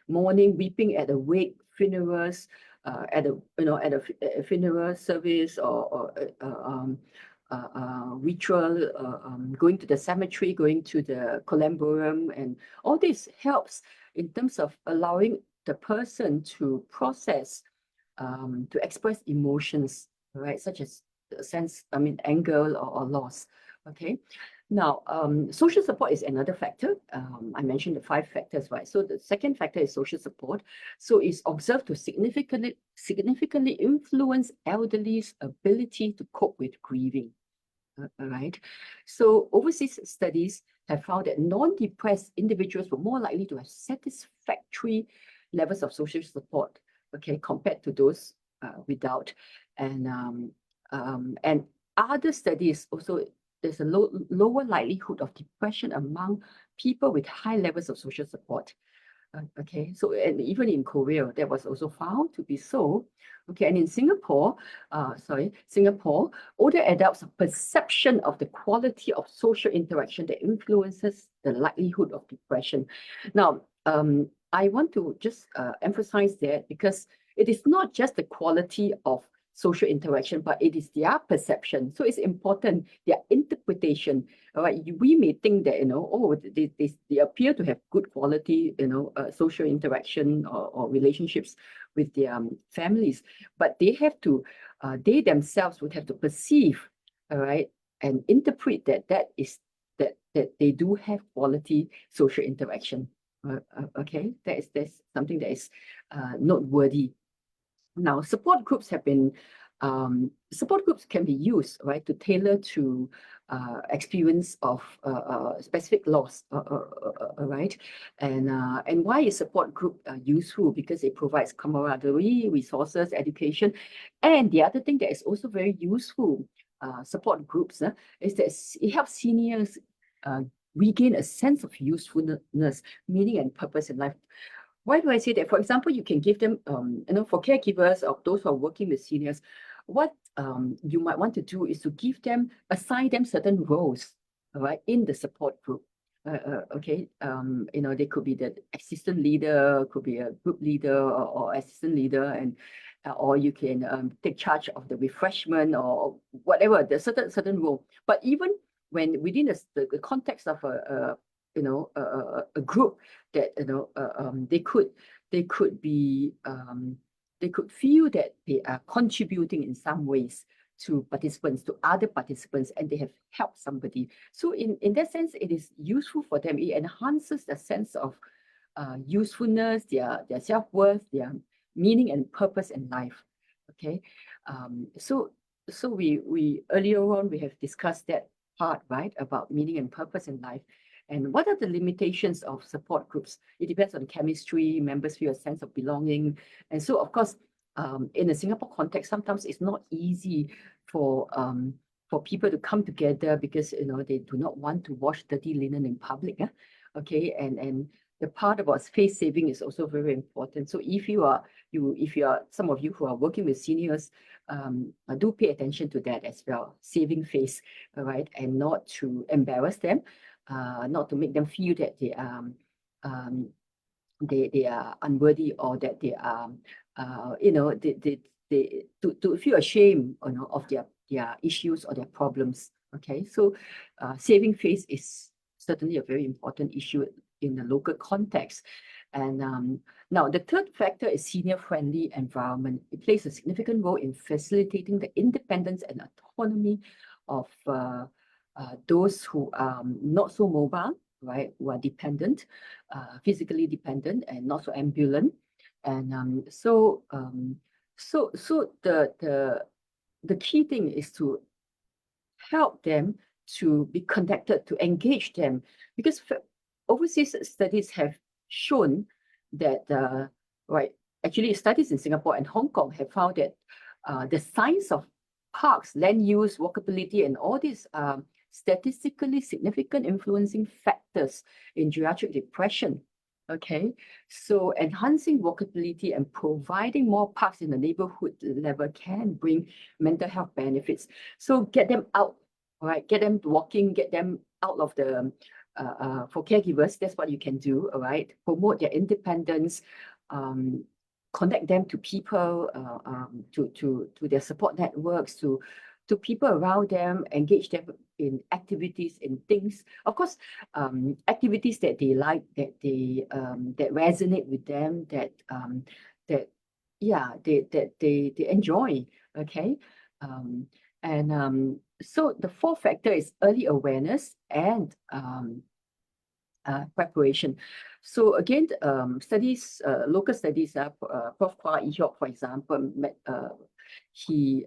mourning, weeping at a wake, funerals, at a funeral service or ritual, going to the cemetery, going to the columbarium, and all this helps in terms of allowing the person to process, to express emotions, right, such as anger or loss. Okay, now social support is another factor. I mentioned the 5 factors, right? So the second factor is social support. So it's observed to significantly influence elderly's ability to cope with grieving. All right. So overseas studies have found that non-depressed individuals were more likely to have satisfactory levels of social support, okay, compared to those without. And other studies also, there's a lower likelihood of depression among people with high levels of social support. Okay, so and even in Korea, that was also found to be so. Okay, and in Singapore, older adults' perception of the quality of social interaction that influences the likelihood of depression. Now, I want to just emphasize that, because it is not just the quality of social interaction, but it is their perception. So it's important, their interpretation. All right, we may think that, they appear to have good quality, social interaction or relationships with their families, but they have to, they themselves would have to perceive, all right, and interpret that they do have quality social interaction. Okay, that's something that is noteworthy. Now, support groups can be used, right, to tailor to experience of specific loss, right? And why is support group useful? Because it provides camaraderie, resources, education, and the other thing that is also very useful, support groups, is that it helps seniors regain a sense of usefulness, meaning, and purpose in life. Why do I say that? For example, you can give them, for caregivers or those who are working with seniors, what you might want to do is to assign them certain roles, all right, in the support group. Okay, they could be the assistant leader, could be a group leader or assistant leader, and or you can take charge of the refreshment or whatever, the certain role. But even when within the context of a group, that they could feel that they are contributing in some ways to other participants, and they have helped somebody. So in that sense, it is useful for them. It enhances the sense of usefulness, their self-worth, their meaning and purpose in life. Okay, so so we earlier on we have discussed that part, right, about meaning and purpose in life. And what are the limitations of support groups? It depends on chemistry, members feel a sense of belonging. And so, of course, in a Singapore context, sometimes it's not easy for people to come together because, you know, they do not want to wash dirty linen in public. Okay, and the part about space saving is also very important. So if you are some of you who are working with seniors, do pay attention to that as well, saving face, all right, and not to embarrass them, not to make them feel that they are unworthy, or that they are you know, they to feel ashamed, you know, of their issues or their problems. Okay, so saving face is certainly a very important issue in the local context. And now the third factor is senior-friendly environment. It plays a significant role in facilitating the independence and autonomy of those who are not so mobile, right, who are dependent, physically dependent and not so ambulant. And so the key thing is to help them to be connected, to engage them, because overseas studies have shown that, right, actually studies in Singapore and Hong Kong have found that the science of parks, land use, walkability, and all these statistically significant influencing factors in geriatric depression. Okay, so enhancing walkability and providing more parks in the neighborhood level can bring mental health benefits. So get them out, all right, get them walking, get them out of the for caregivers, that's what you can do, all right. Promote their independence, connect them to people, to their support networks, to people around them, engage them in activities, in things, of course, activities that they like, that they that resonate with them, that they enjoy. Okay, so the fourth factor is early awareness and preparation. So again, studies, local studies, Prof. Kwa Ee Hiok, for example, he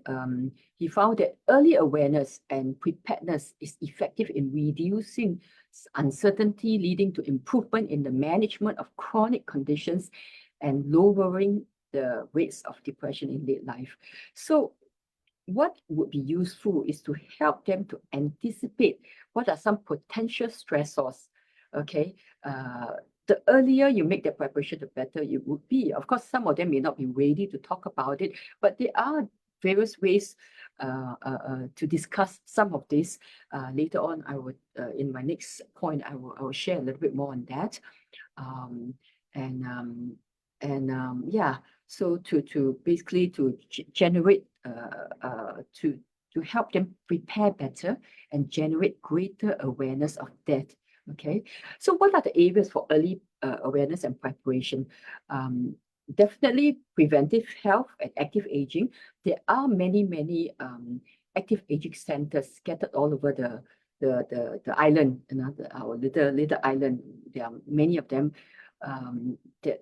found that early awareness and preparedness is effective in reducing uncertainty, leading to improvement in the management of chronic conditions and lowering the rates of depression in late life. So what would be useful is to help them to anticipate what are some potential stressors. Okay, the earlier you make the preparation, the better it would be. Of course, some of them may not be ready to talk about it, but there are various ways to discuss some of this. Later on, I would, in my next point, I will share a little bit more on that. Yeah, so to basically to generate to help them prepare better and generate greater awareness of death. Okay, so what are the areas for early awareness and preparation? Definitely preventive health and active aging. There are many active aging centers scattered all over the island, you know, our little island. There are many of them that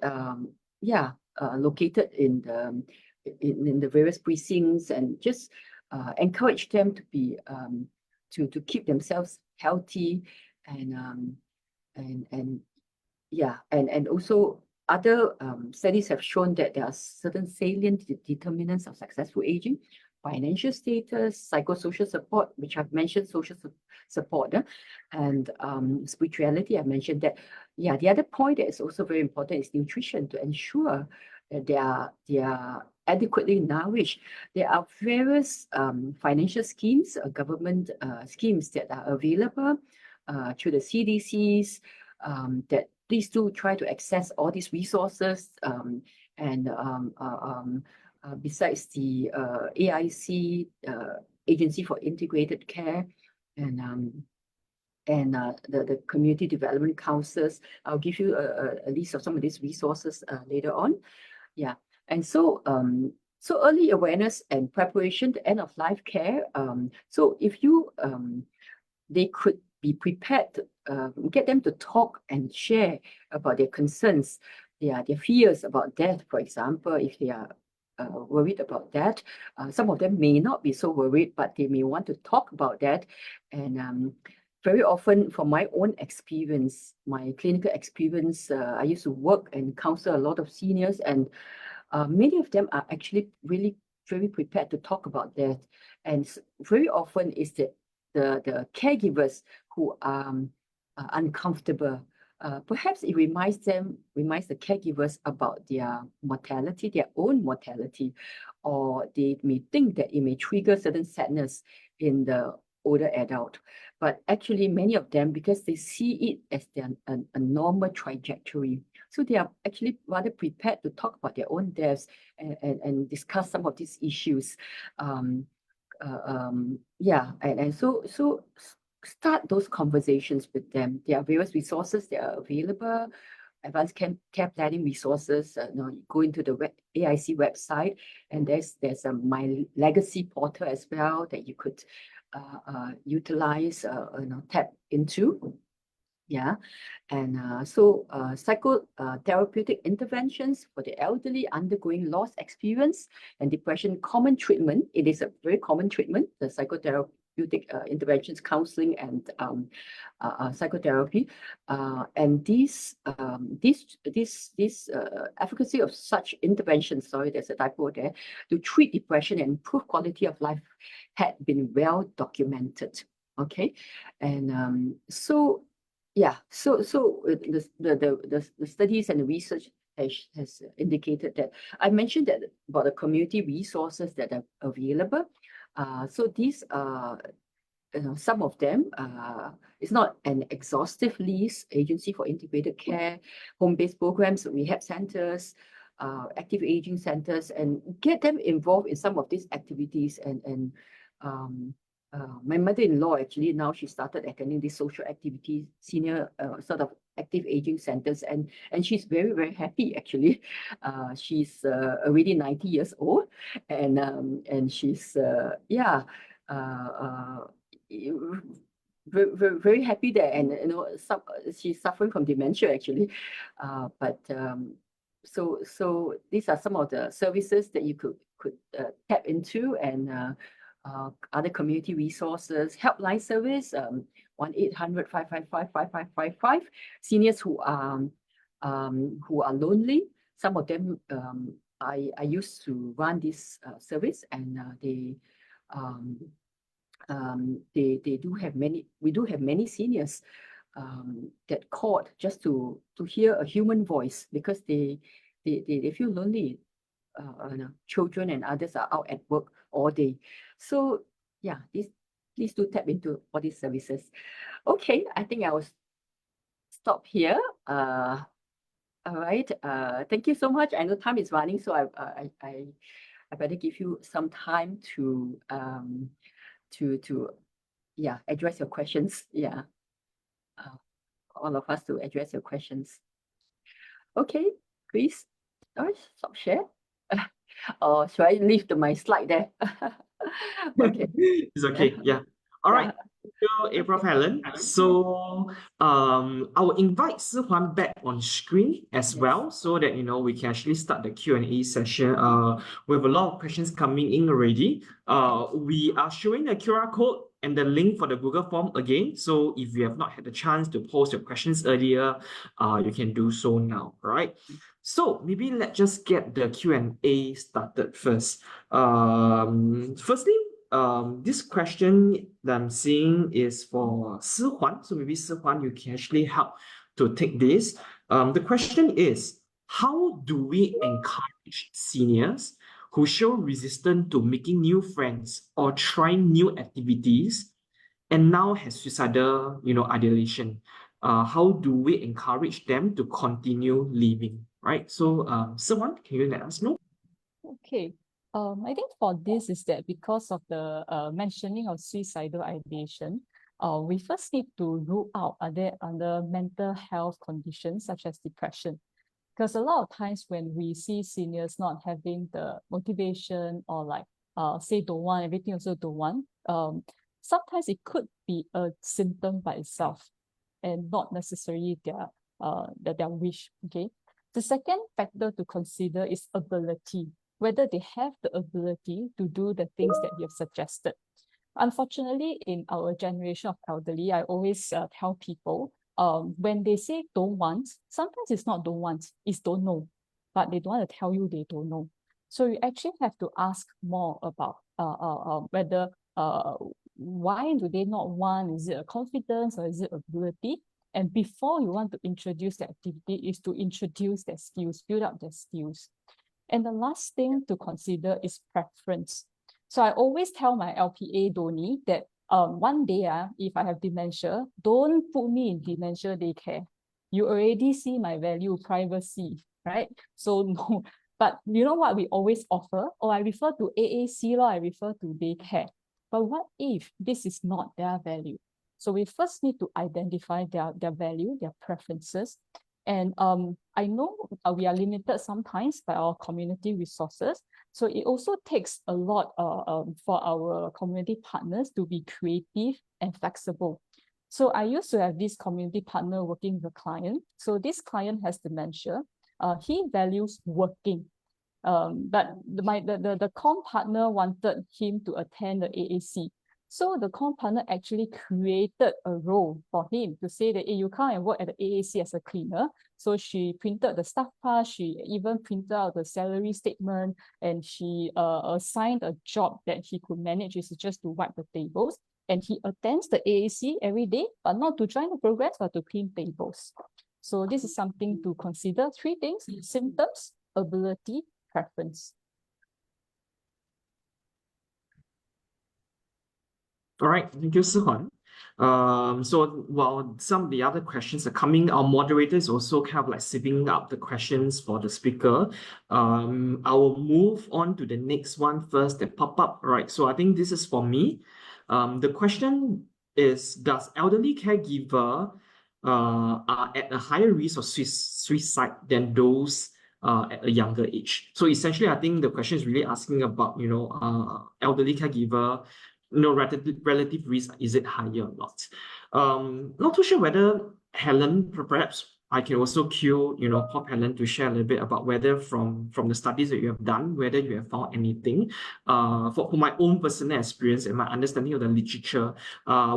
located in the various precincts, and just encourage them to be to keep themselves healthy, and also other studies have shown that there are certain salient determinants of successful aging: financial status, psychosocial support, which I've mentioned, social support, and spirituality. I mentioned that. Yeah, the other point that is also very important is nutrition, to ensure that they are adequately nourished. There are various financial schemes, government schemes that are available through the CDCs, that please do try to access all these resources, besides the AIC, Agency for Integrated Care, and the community development councils. I'll give you a list of some of these resources later on. Yeah, and so early awareness and preparation, the end of life care. So if you they could be prepared to get them to talk and share about their concerns, their fears about death, for example, if they are worried about that. Some of them may not be so worried, but they may want to talk about that. And very often, from my own experience, my clinical experience, I used to work and counsel a lot of seniors, and many of them are actually really very prepared to talk about that. And very often is the caregivers who are uncomfortable. Perhaps it reminds the caregivers about their mortality, their own mortality, or they may think that it may trigger certain sadness in the older adult. But actually, many of them, because they see it as a normal trajectory, so they are actually rather prepared to talk about their own deaths and discuss some of these issues. Yeah, and so start those conversations with them. There are various resources that are available, advanced care planning resources. You go into the AIC website, and there's a My Legacy portal as well that you could utilize, tap into. Yeah, and psychotherapeutic interventions for the elderly undergoing loss experience and depression, common treatment. It is a very common treatment, the psychotherapeutic interventions, counseling, and psychotherapy. And these efficacy of such interventions, sorry, there's a typo there, to treat depression and improve quality of life had been well documented. Okay, and so yeah, so the studies and the research has indicated that. I mentioned that about the community resources that are available. So these are, some of them, it's not an exhaustive list. Agency for Integrated Care, home-based programs, rehab centers, active aging centers, and get them involved in some of these activities. And my mother-in-law, actually, now she started attending these social activities, senior sort of active aging centers, and she's very, very happy, actually. She's already 90 years old, and she's yeah, very, very happy there. And she's suffering from dementia, actually. So these are some of the services that you could tap into, and other community resources, helpline service, 1-800-555-5555. Seniors who are lonely. Some of them, I used to run this service, and they do have many. We do have many seniors that called just to hear a human voice, because they feel lonely. Children and others are out at work all day. So yeah, please do tap into all these services. Okay, I think I will stop here. All right. Thank you so much. I know time is running, so I better give you some time to address your questions. Yeah. All of us to address your questions. Okay, please. All right, stop share. Or should I leave my slide there? Okay. It's okay. Yeah. All right. Thank you, April Helen. So I will invite Si Huan back on screen as well, so that we can actually start the Q&A session. We have a lot of questions coming in already. We are showing the QR code and the link for the Google form again. So if you have not had the chance to post your questions earlier, you can do so now. All right. So maybe let's just get the Q&A started first. Firstly, this question that I'm seeing is for Si Huan. So maybe Si Huan, you can actually help to take this. The question is, how do we encourage seniors who show resistance to making new friends or trying new activities and now has suicidal, ideation? How do we encourage them to continue living, right? So, Si Huan, can you let us know? Okay. I think for this is that because of the mentioning of suicidal ideation, we first need to rule out are there other mental health conditions such as depression. Because a lot of times when we see seniors not having the motivation, or like say don't want, everything also don't want, sometimes it could be a symptom by itself and not necessarily their wish. Okay. The second factor to consider is ability. whether they have the ability to do the things that you have suggested. Unfortunately, in our generation of elderly, I always tell people, when they say don't want, sometimes it's not don't want, it's don't know, but they don't want to tell you they don't know. So you actually have to ask more about whether why do they not want? Is it a confidence or is it ability? And before you want to introduce the activity is to introduce their skills, build up their skills. And the last thing to consider is preference. So I always tell my LPA donee that one day, if I have dementia, don't put me in dementia daycare. You already see my value, privacy, right? So no, but you know what we always offer? Oh, I refer to AAC, I refer to daycare. But what if this is not their value? So we first need to identify their value, their preferences. And I know we are limited sometimes by our community resources. So it also takes a lot for our community partners to be creative and flexible. So I used to have this community partner working with a client. So this client has dementia. He values working. But the comm partner wanted him to attend the AAC. So the comm partner actually created a role for him to say that, hey, you come and work at the AAC as a cleaner. So she printed the staff pass, she even printed out the salary statement, and she assigned a job that he could manage, is just to wipe the tables. And he attends the AAC every day, but not to join the programs, but to clean tables. So this is something to consider. 3 things: symptoms, ability, preference. All right, thank you, Si-Huan. So while some of the other questions are coming, our moderator is also kind of like sieving up the questions for the speaker. I will move on to the next one first that pop up. All right, so I think this is for me. The question is, does elderly caregiver are at a higher risk of suicide than those at a younger age? So essentially, I think the question is really asking about, elderly caregiver, relative risk, is it higher or not? Not too sure whether Helen, perhaps I can also cue, pop Helen to share a little bit about whether from the studies that you have done, whether you have found anything. For my own personal experience and my understanding of the literature,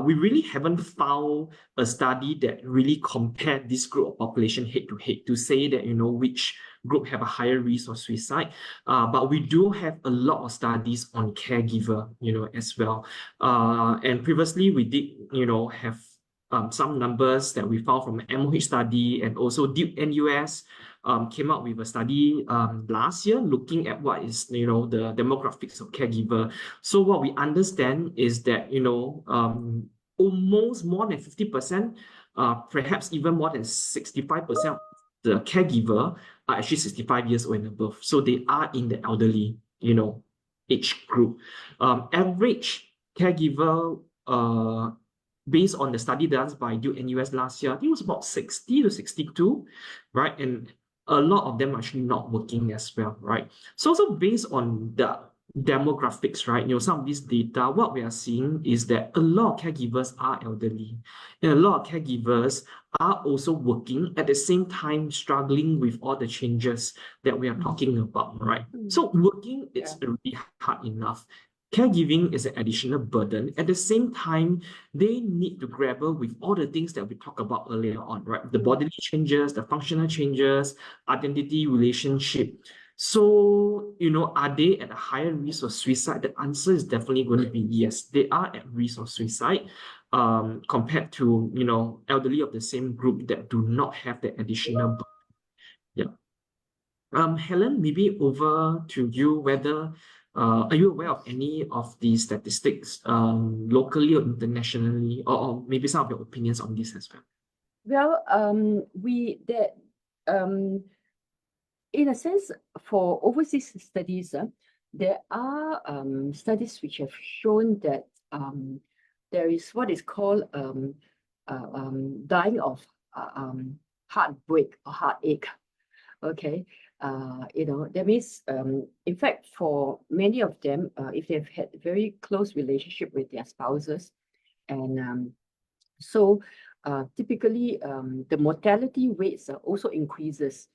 we really haven't found a study that really compared this group of population head to head to say that, which group have a higher risk of suicide. But we do have a lot of studies on caregiver, as well. And previously we did, have some numbers that we found from an MOH study, and also Duke NUS came out with a study last year looking at what is, the demographics of caregiver. So what we understand is that, almost more than 50%, perhaps even more than 65% of the caregiver are actually 65 years old and above. So they are in the elderly, age group. Average caregiver, based on the study done by Duke NUS last year, I think it was about 60 to 62, right? And a lot of them are actually not working as well, right? So also based on the demographics, right? Some of these data, what we are seeing is that a lot of caregivers are elderly, and a lot of caregivers are also working at the same time, struggling with all the changes that we are talking about, right? So working is already hard enough. Caregiving is an additional burden. At the same time, they need to grapple with all the things that we talked about earlier on, right? The bodily changes, the functional changes, identity, relationship. So, are they at a higher risk of suicide? The answer is definitely going to be yes. They are at risk of suicide compared to, elderly of the same group that do not have the additional burden. Yeah. Helen, maybe over to you, whether are you aware of any of the statistics locally or internationally, or maybe some of your opinions on this as well? Well, in a sense, for overseas studies, there are studies which have shown that there is what is called dying of heartbreak or heartache. Okay, that means, in fact, for many of them, if they've had very close relationship with their spouses, and so typically the mortality rates also increases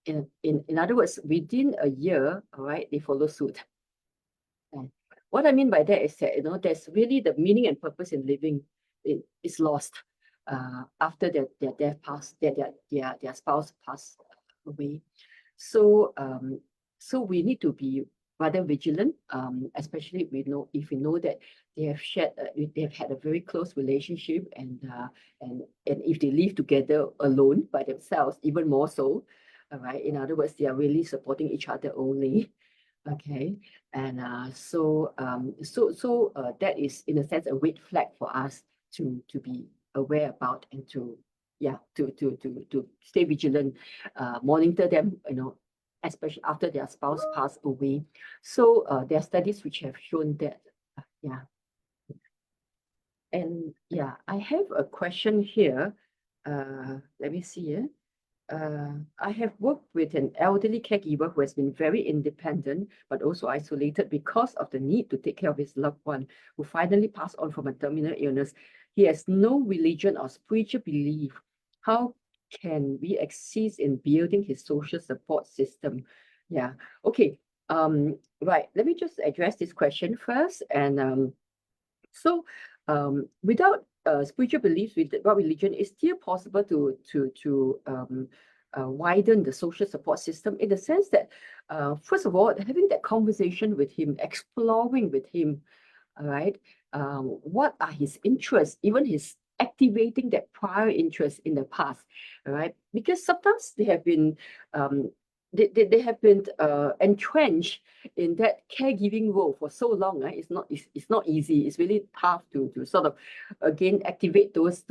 in other words, within a year, all right, they follow suit. And what I mean by that is that, there's really the meaning and purpose in living is lost after their death passed, their spouse passed away. So so we need to be rather vigilant, especially if we know that they have had a very close relationship, and if they live together alone by themselves, even more so. All right. In other words, they are really supporting each other only. Okay. And so that is in a sense a red flag for us to be aware about, and to stay vigilant, monitor them, especially after their spouse passed away. So there are studies which have shown that. Yeah. And yeah, I have a question here. Let me see. I have worked with an elderly caregiver who has been very independent, but also isolated because of the need to take care of his loved one, who finally passed on from a terminal illness. He has no religion or spiritual belief. How can we assist in building his social support system? Yeah. Okay. Right. Let me just address this question first. And so without spiritual beliefs, without religion, it's still possible to widen the social support system, in the sense that, first of all, having that conversation with him, exploring with him, all right, what are his interests, even his activating that prior interest in the past, all right, because sometimes they have been they have been entrenched in that caregiving role for so long. It's not easy. It's really tough to sort of again activate those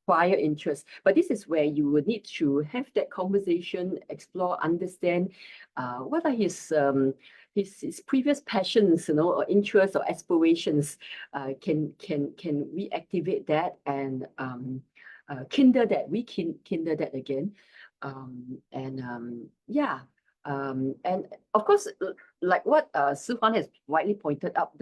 prior interests. But this is where you would need to have that conversation, explore, understand what are his previous passions, or interests or aspirations. Can we activate that and kindle that, rekindle that again? Yeah. And of course, like what Shi Huan has widely pointed out,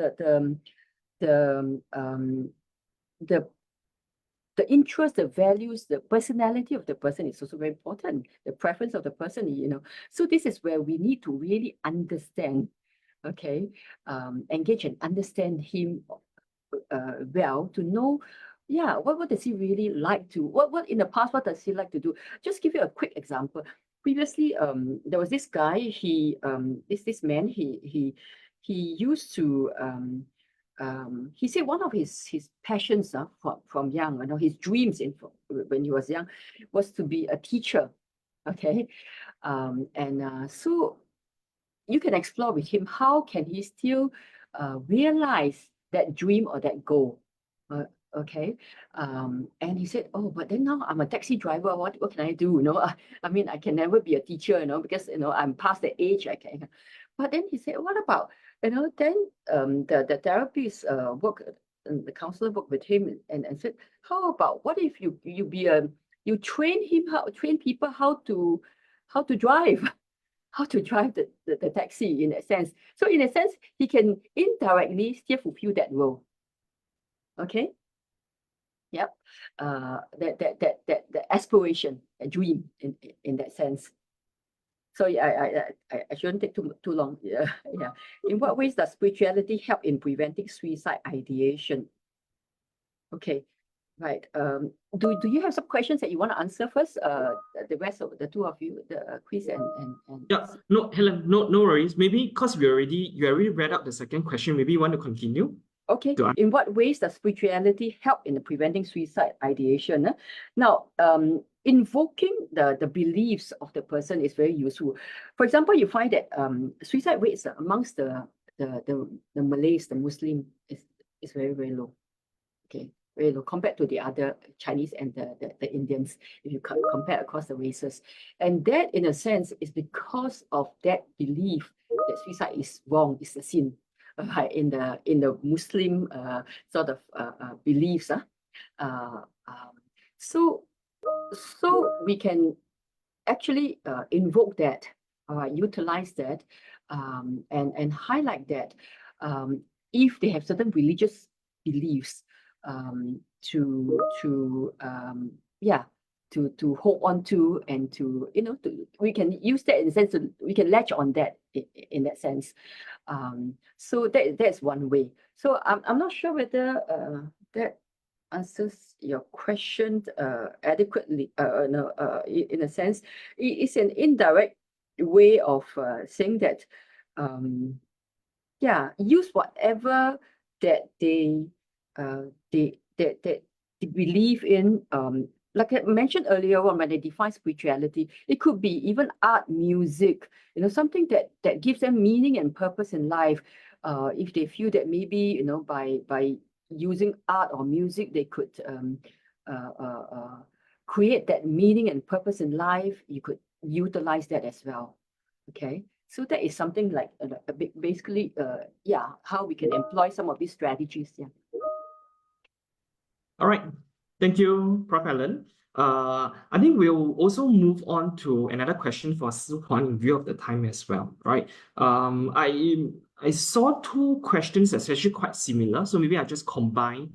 the interest, the values, the personality of the person is also very important. The preference of the person, So this is where we need to really understand, okay, engage and understand him well, to know, yeah, what does he really like to, what in the past, what does he like to do? Just give you a quick example. Previously, there was this guy, this man, he used to, he said one of his passions from young, his dreams when he was young, was to be a teacher. Okay. So you can explore with him, how can he still realize that dream or that goal. Okay. And he said, oh, but then now I'm a taxi driver. What can I do? I mean, I can never be a teacher, because I'm past the age I can. But then he said, what about, then the therapist the counselor worked with him and said, how about, what if you train people how to drive, how to drive the taxi, in a sense. So in a sense, he can indirectly still fulfill that role. Okay. Yep. That aspiration, a dream in that sense. So yeah, I shouldn't take too long. Yeah. In what ways does spirituality help in preventing suicide ideation? Okay. Right. Do you have some questions that you want to answer first? The rest of the two of you, Chris and Yeah, no, Helen, no worries. Maybe because you already read out the second question, maybe you want to continue. Okay. In what ways does spirituality help in preventing suicide ideation? Now, invoking the beliefs of the person is very useful. For example, you find that suicide rates amongst the Malays, the Muslim, is very, very low. Okay, very low compared to the other Chinese and the Indians, if you compare across the races. And that, in a sense, is because of that belief that suicide is wrong, is a sin. In the Muslim sort of beliefs. So we can actually invoke that, utilize that, and highlight that, if they have certain religious beliefs, to hold on to, and we can use that in the sense we can latch on that in that sense. So that's one way. So I'm not sure whether that answers your question adequately. No, in a sense, it's an indirect way of saying that, yeah, use whatever that they believe in. Like I mentioned earlier on, when they define spirituality, it could be even art, music, something that gives them meaning and purpose in life. If they feel that maybe, by using art or music, they could create that meaning and purpose in life, you could utilize that as well. Okay, so that is something like a bit basically, yeah, how we can employ some of these strategies. Yeah. All right. Thank you, Prof. Helen. I think we'll also move on to another question for Si Huan in view of the time as well, right? I saw two questions that's actually quite similar, so maybe I just combine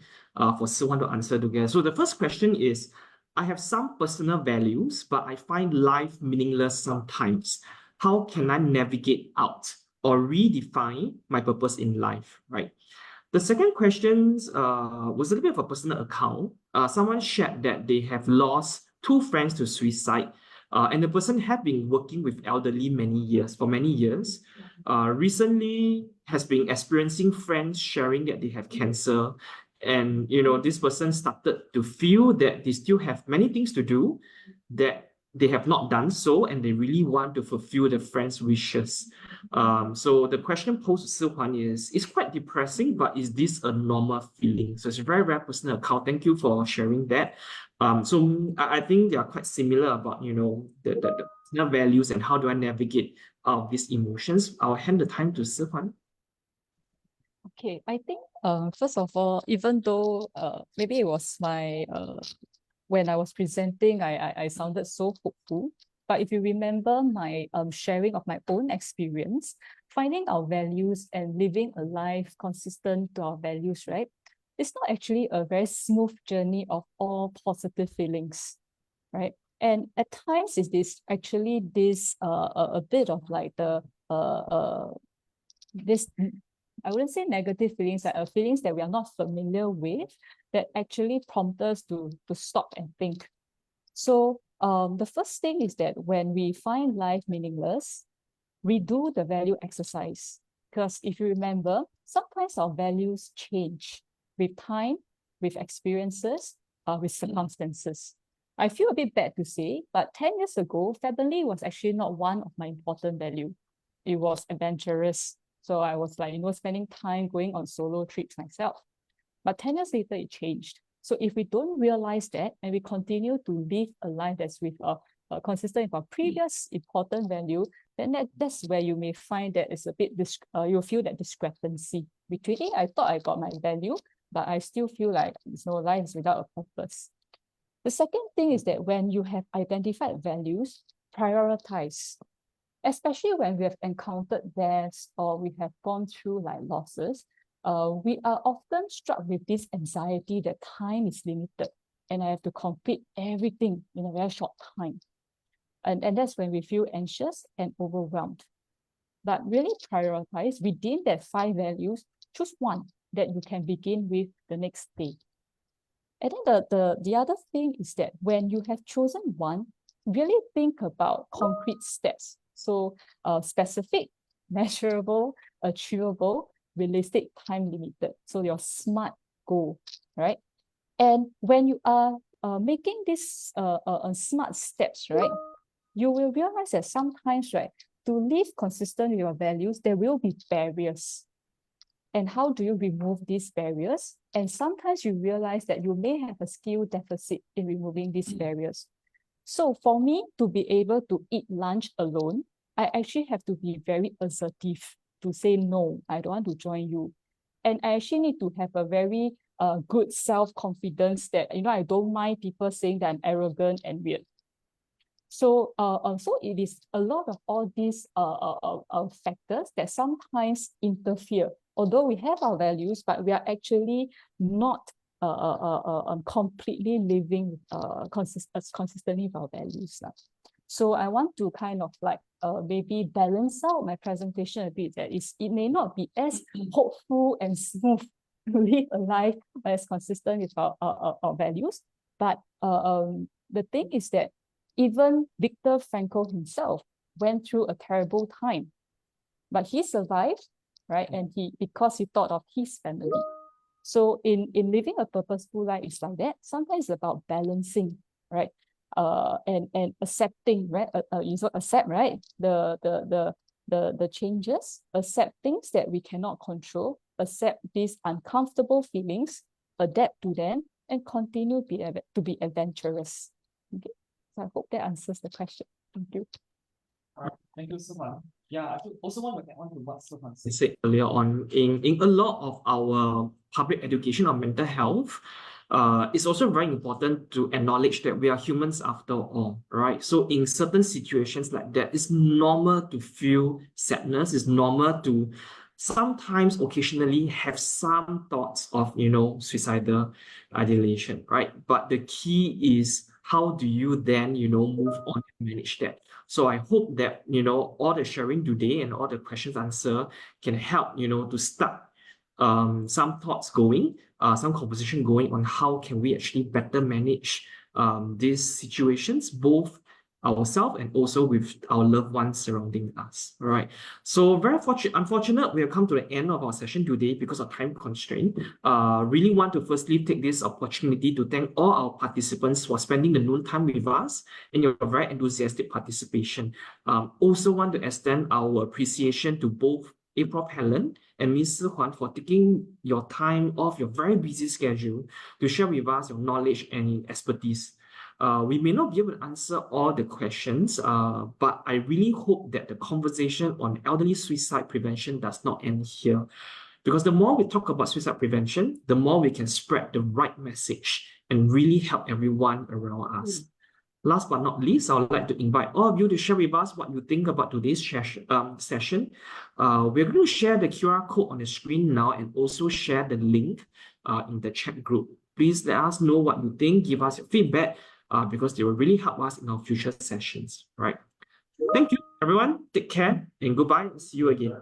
for Si Huan to answer together. So the first question is, I have some personal values, but I find life meaningless sometimes. How can I navigate out or redefine my purpose in life, right? The second question was a little bit of a personal account. Someone shared that they have lost two friends to suicide, and the person had been working with elderly for many years. Recently has been experiencing friends sharing that they have cancer, and this person started to feel that they still have many things to do, that they have not done so, and they really want to fulfill the friends' wishes. So the question posed to Si Huan is, it's quite depressing, but is this a normal feeling? So it's a very, very personal account. Thank you for sharing that. So I think they are quite similar about, the personal values and how do I navigate these emotions. I'll hand the time to Si Huan. Okay, I think first of all, even though maybe it was my when I was presenting, I sounded so hopeful. But if you remember my sharing of my own experience, finding our values and living a life consistent to our values, right? It's not actually a very smooth journey of all positive feelings, right? And at times it is actually this a bit of like the this, I wouldn't say negative feelings, like feelings that we are not familiar with, that actually prompt us to stop and think. So the first thing is that when we find life meaningless, we do the value exercise. Because if you remember, sometimes our values change with time, with experiences, with circumstances. I feel a bit bad to say, but 10 years ago, family was actually not one of my important values. It was adventurous. So I was like, spending time going on solo trips myself. But 10 years later, it changed. So if we don't realize that and we continue to live a life that's with consistent with our previous important value, then that's where you may find that it's a bit, you'll feel that discrepancy between, I thought I got my value, but I still feel like life is without a purpose. The second thing is that when you have identified values, prioritize. Especially when we have encountered deaths or we have gone through like losses, we are often struck with this anxiety that time is limited and I have to complete everything in a very short time. And that's when we feel anxious and overwhelmed. But really prioritize within that 5 values, choose one that you can begin with the next day. And then the other thing is that when you have chosen one, really think about concrete steps. So specific, measurable, achievable, realistic, time limited. So your SMART goal, right? And when you are making these SMART steps, right, you will realize that sometimes, right, to live consistent with your values, there will be barriers. And how do you remove these barriers? And sometimes you realize that you may have a skill deficit in removing these barriers. So for me to be able to eat lunch alone, I actually have to be very assertive to say, no, I don't want to join you. And I actually need to have a very good self-confidence that, I don't mind people saying that I'm arrogant and weird. So, so it is a lot of all these factors that sometimes interfere. Although we have our values, but we are actually not completely living consistently with our values. So I want to kind of like maybe balance out my presentation a bit, that it may not be as hopeful and smooth to live a life as consistent with our values. But the thing is that even Viktor Frankl himself went through a terrible time, but he survived, right? And because he thought of his family. So in living a purposeful life, it's like that. Sometimes it's about balancing, right? And accepting, right? You accept, right? The changes, accept things that we cannot control, accept these uncomfortable feelings, adapt to them, and continue to be adventurous. Okay. So I hope that answers the question. Thank you. All right, thank you, Suhan. Yeah, I also want to get on to what Suhan said. Said earlier on, in a lot of our public education on mental health, it's also very important to acknowledge that we are humans after all, right? So in certain situations like that, it's normal to feel sadness. It's normal to sometimes occasionally have some thoughts of, suicidal ideation, right? But the key is, how do you then, move on and manage that? So I hope that, all the sharing today and all the questions answered can help, to start some thoughts going, some conversation going on how can we actually better manage these situations, both ourselves and also with our loved ones surrounding us. All right. So very unfortunate, we have come to the end of our session today because of time constraint. Really want to firstly take this opportunity to thank all our participants for spending the noon time with us and your very enthusiastic participation. Also want to extend our appreciation to both Prof. Helen and Ms. Si Huan for taking your time off your very busy schedule to share with us your knowledge and expertise. We may not be able to answer all the questions, but I really hope that the conversation on elderly suicide prevention does not end here. Because the more we talk about suicide prevention, the more we can spread the right message and really help everyone around us. Last but not least, I would like to invite all of you to share with us what you think about today's session. We're going to share the QR code on the screen now and also share the link in the chat group. Please let us know what you think, give us your feedback, because they will really help us in our future sessions. Right? Thank you, everyone. Take care and goodbye. See you again.